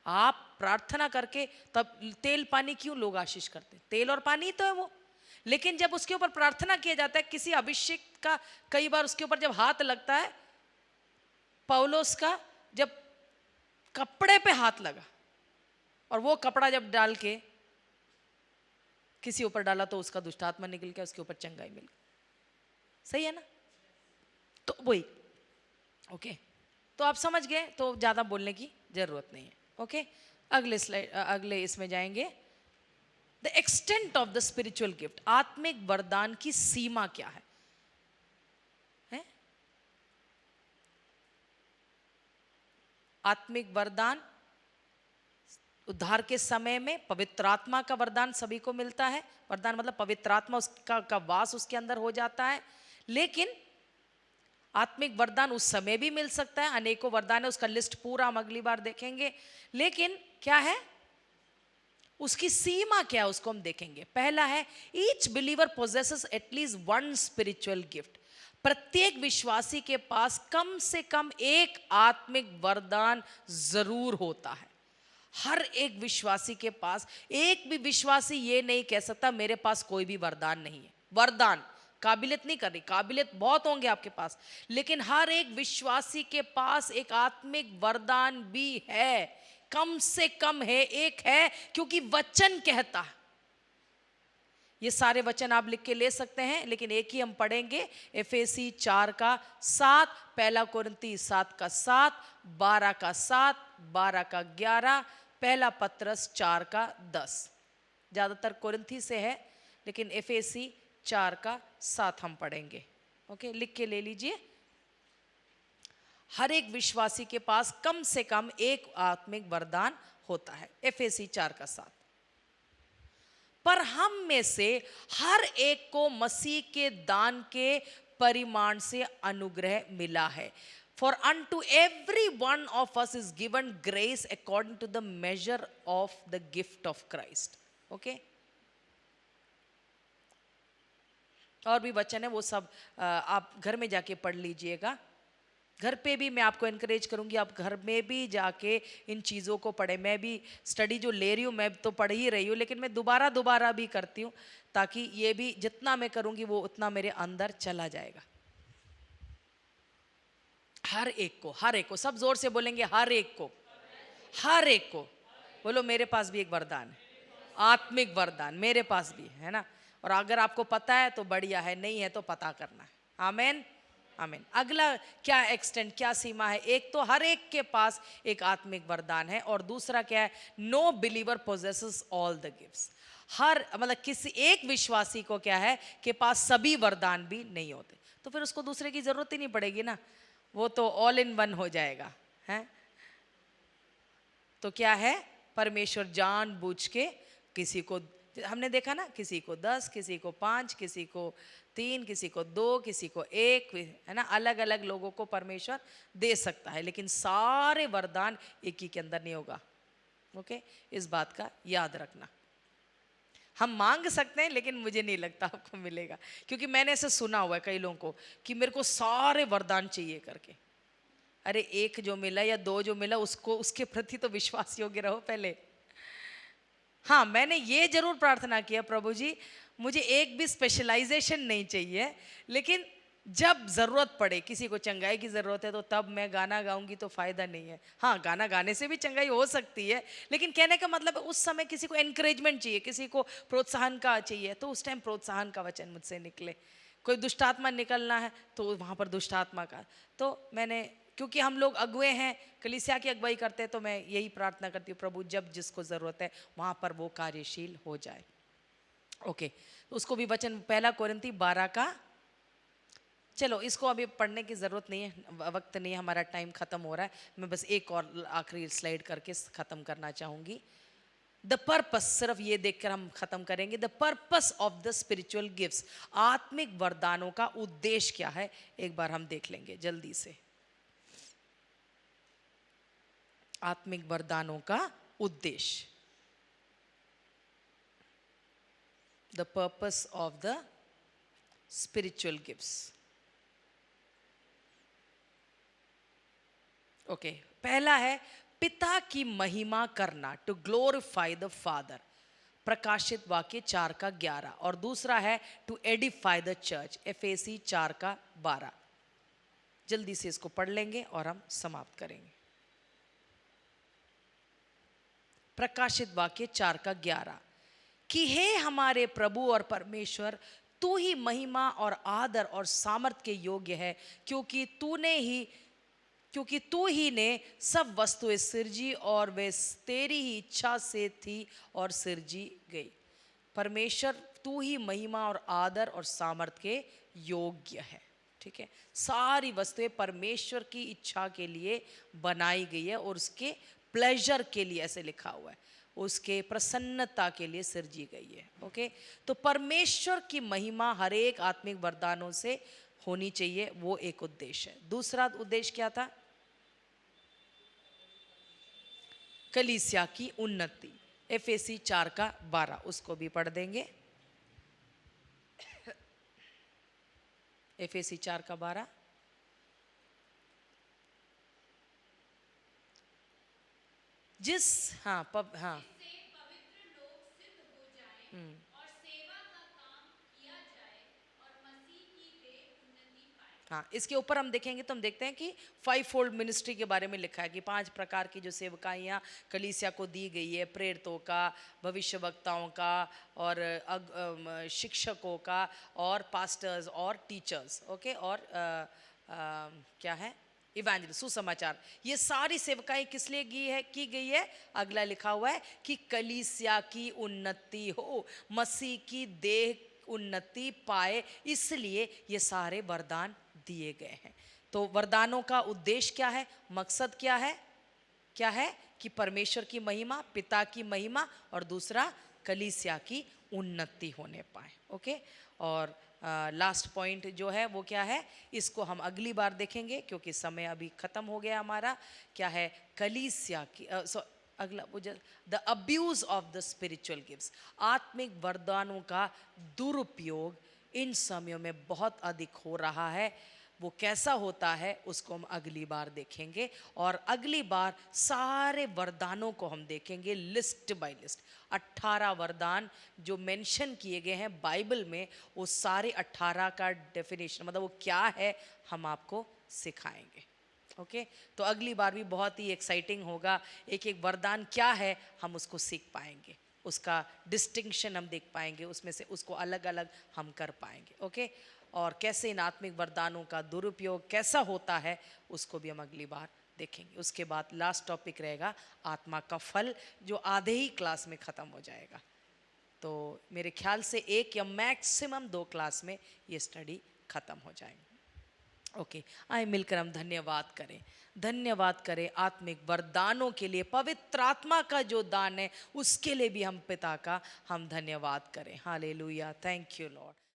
आप प्रार्थना करके, तब तेल पानी क्यों लोग आशीष करते हैं? तेल और पानी तो है वो, लेकिन जब उसके ऊपर प्रार्थना किया जाता है, किसी अभिषेक का, कई बार उसके ऊपर जब हाथ लगता है, पौलुस का जब कपड़े पे हाथ लगा और वो कपड़ा जब डाल के किसी ऊपर डाला, तो उसका दुष्टात्मा निकल के उसके ऊपर चंगाई मिल गई। सही है ना? तो वही, ओके, तो आप समझ गए, तो ज्यादा बोलने की जरूरत नहीं है। ओके, अगले स्लाइड, अगले इसमें जाएंगे। The extent of the spiritual gift, आत्मिक वरदान की सीमा क्या है? आत्मिक वरदान, उद्धार के समय में पवित्र आत्मा का वरदान सभी को मिलता है। वरदान मतलब पवित्र आत्मा उसका का वास उसके अंदर हो जाता है। लेकिन आत्मिक वरदान उस समय भी मिल सकता है, अनेकों वरदान है, उसका लिस्ट पूरा हम अगली बार देखेंगे। लेकिन क्या है, उसकी सीमा क्या है, उसको हम देखेंगे। पहला है, each believer possesses at least one spiritual gift. प्रत्येक विश्वासी के पास कम से कम एक आत्मिक वरदान जरूर होता है। हर एक विश्वासी के पास, एक भी विश्वासी ये नहीं कह सकता मेरे पास कोई भी वरदान नहीं है। वरदान, काबिलियत नहीं कर रही, काबिलियत बहुत होंगे आपके पास, लेकिन हर एक विश्वासी के पास एक आत्मिक वरदान भी है। कम से कम है, एक है, क्योंकि वचन कहता है। ये सारे वचन आप लिख के ले सकते हैं, लेकिन एक ही हम पढ़ेंगे। एफेसी 4 का 7, पहला कोरिन्थी 7 का 7, 12 का 7, 12 का 11, पहला पत्रस 4 का 10। ज्यादातर कोरिन्थी से है, लेकिन एफेसी 4 का 7 हम पढ़ेंगे। ओके, लिख के ले लीजिए। हर एक विश्वासी के पास कम से कम एक आत्मिक वरदान होता है। एफेसी 4 का 7। पर हम में से हर एक को मसीह के दान के परिमाण से अनुग्रह मिला है। For unto every one of us is given grace according to the measure of the gift of Christ. Okay? और भी वचन है, वो सब आप घर में जाके पढ़ लीजिएगा। घर पे भी मैं आपको एनकरेज करूंगी, आप घर में भी जाके इन चीज़ों को पढ़े। मैं भी स्टडी जो ले रही हूँ, मैं तो पढ़ ही रही हूँ, लेकिन मैं दोबारा दोबारा भी करती हूँ, ताकि ये भी जितना मैं करूंगी वो उतना मेरे अंदर चला जाएगा। हर एक को, हर एक को, सब जोर से बोलेंगे, हर एक को, हर एक को बोलो मेरे पास भी एक वरदान है, आत्मिक वरदान मेरे पास भी है ना। और अगर आपको पता है तो बढ़िया है, नहीं है तो पता करना है। आमेन, आमीन। अगला क्या एक्सटेंट, क्या सीमा है? एक तो हर एक के पास एक आत्मिक वरदान है, और दूसरा क्या है, no believer possesses all the gifts. हर मतलब किसी एक विश्वासी को क्या है के पास सभी वरदान भी नहीं होते, तो फिर उसको दूसरे की जरूरत ही नहीं पड़ेगी ना, वो तो ऑल इन वन हो जाएगा है। तो क्या है, परमेश्वर जानबूझ के किसी को, हमने देखा ना, किसी को 10, किसी को 5, किसी को 3, किसी को 2, किसी को 1, है ना। अलग अलग लोगों को परमेश्वर दे सकता है, लेकिन सारे वरदान एक ही के अंदर नहीं होगा। ओके, इस बात का याद रखना। हम मांग सकते हैं, लेकिन मुझे नहीं लगता आपको मिलेगा, क्योंकि मैंने ऐसे सुना हुआ है कई लोगों को कि मेरे को सारे वरदान चाहिए करके। अरे एक जो मिला या 2 जो मिला, उसको उसके प्रति तो विश्वास योग्य रहो पहले। हाँ, मैंने ये जरूर प्रार्थना किया, प्रभु जी मुझे एक भी स्पेशलाइजेशन नहीं चाहिए, लेकिन जब जरूरत पड़े, किसी को चंगाई की जरूरत है, तो तब मैं गाना गाऊंगी तो फायदा नहीं है। हाँ, गाना गाने से भी चंगाई हो सकती है, लेकिन कहने का मतलब है उस समय किसी को एनकरेजमेंट चाहिए, किसी को प्रोत्साहन का चाहिए, तो उस टाइम प्रोत्साहन का वचन मुझसे निकले। कोई दुष्ट आत्मा निकलना है तो वहाँ पर दुष्ट आत्मा का, तो मैंने, क्योंकि हम लोग अगुए हैं, कलीसिया की अगुवाई करते हैं, तो मैं यही प्रार्थना करती हूँ प्रभु जब जिसको ज़रूरत है वहाँ पर वो कार्यशील हो जाए। ओके, तो उसको भी वचन 1 कोरिन्थी 12 का, चलो इसको अभी पढ़ने की ज़रूरत नहीं है, वक्त नहीं है, हमारा टाइम ख़त्म हो रहा है। मैं बस एक और आखिरी स्लाइड करके ख़त्म करना चाहूँगी। द पर्पस, सिर्फ ये देखकर हम ख़त्म करेंगे। The purpose of the spiritual gifts, आत्मिक वरदानों का उद्देश्य क्या है, एक बार हम देख लेंगे जल्दी से। आत्मिक वरदानों का उद्देश्य, the purpose of the spiritual gifts. Okay, पहला है पिता की महिमा करना, टू ग्लोरीफाई द फादर, प्रकाशित वाक्य 4 का 11, और दूसरा है टू एडिफाई द चर्च, एफेसी 4 का 12। जल्दी से इसको पढ़ लेंगे और हम समाप्त करेंगे। प्रकाशित वाक्य 4 का 11 कि हे हमारे प्रभु और परमेश्वर, तू ही महिमा और आदर और सामर्थ के योग्य है, क्योंकि तू ही ने सब वस्तुएं सिरजी और वे तेरी ही इच्छा से थी और सिरजी गई। परमेश्वर तू ही महिमा और आदर और सामर्थ के योग्य है। ठीक है, सारी वस्तुएं परमेश्वर की इच्छा के लिए बनाई गई है और उसके प्लेजर के लिए, ऐसे लिखा हुआ है, उसके प्रसन्नता के लिए सिरजी गई है। ओके, तो परमेश्वर की महिमा हर एक आत्मिक वरदानों से होनी चाहिए, वो एक उद्देश्य है। दूसरा उद्देश्य क्या था? कलीसिया की उन्नति, एफएसी 4 का 12, उसको भी पढ़ देंगे। एफएसी 4 का 12, हाँ हाँ, इसके ऊपर हम देखेंगे तो हम देखते हैं कि 5 फोल्ड मिनिस्ट्री के बारे में लिखा है कि 5 प्रकार की जो सेवकाइयाँ कलीसिया को दी गई है, प्रेरितों का, भविष्यवक्ताओं का, और शिक्षकों का, और पास्टर्स और टीचर्स। ओके, और क्या है, इवेंजलिस्ट, सुसमाचार। ये सारी सेवकाएं किस लिए की गई है? अगला लिखा हुआ है कि कलीसिया की उन्नति हो, मसीह की देह उन्नति पाए, इसलिए ये सारे वरदान दिए गए हैं। तो वरदानों का उद्देश्य क्या है, मकसद क्या है? क्या है कि परमेश्वर की महिमा, पिता की महिमा, और दूसरा कलीसिया की उन्नति होने पाए। ओके, और लास्ट पॉइंट जो है वो क्या है, इसको हम अगली बार देखेंगे क्योंकि समय अभी खत्म हो गया हमारा। क्या है? कलीसिया की अगला the abuse of the spiritual gifts, आत्मिक वरदानों का दुरुपयोग इन समयों में बहुत अधिक हो रहा है। वो कैसा होता है उसको हम अगली बार देखेंगे, और अगली बार सारे वरदानों को हम देखेंगे लिस्ट बाय लिस्ट। 18 वरदान जो मेंशन किए गए हैं बाइबल में, वो सारे 18 का डेफिनेशन, मतलब वो क्या है, हम आपको सिखाएंगे। ओके, तो अगली बार भी बहुत ही एक्साइटिंग होगा। एक एक वरदान क्या है हम उसको सीख पाएंगे, उसका डिस्टिंक्शन हम देख पाएंगे, उसमें से उसको अलग अलग हम कर पाएंगे। ओके, और कैसे इन आत्मिक वरदानों का दुरुपयोग कैसा होता है उसको भी हम अगली बार देखेंगे। उसके बाद लास्ट टॉपिक रहेगा आत्मा का फल, जो आधे ही क्लास में ख़त्म हो जाएगा। तो मेरे ख्याल से 1 या मैक्सिमम 2 क्लास में ये स्टडी ख़त्म हो जाएगी। ओके, आए मिलकर हम धन्यवाद करें आत्मिक वरदानों के लिए, पवित्र आत्मा का जो दान है उसके लिए भी हम पिता का हम धन्यवाद करें। Hallelujah, thank you Lord.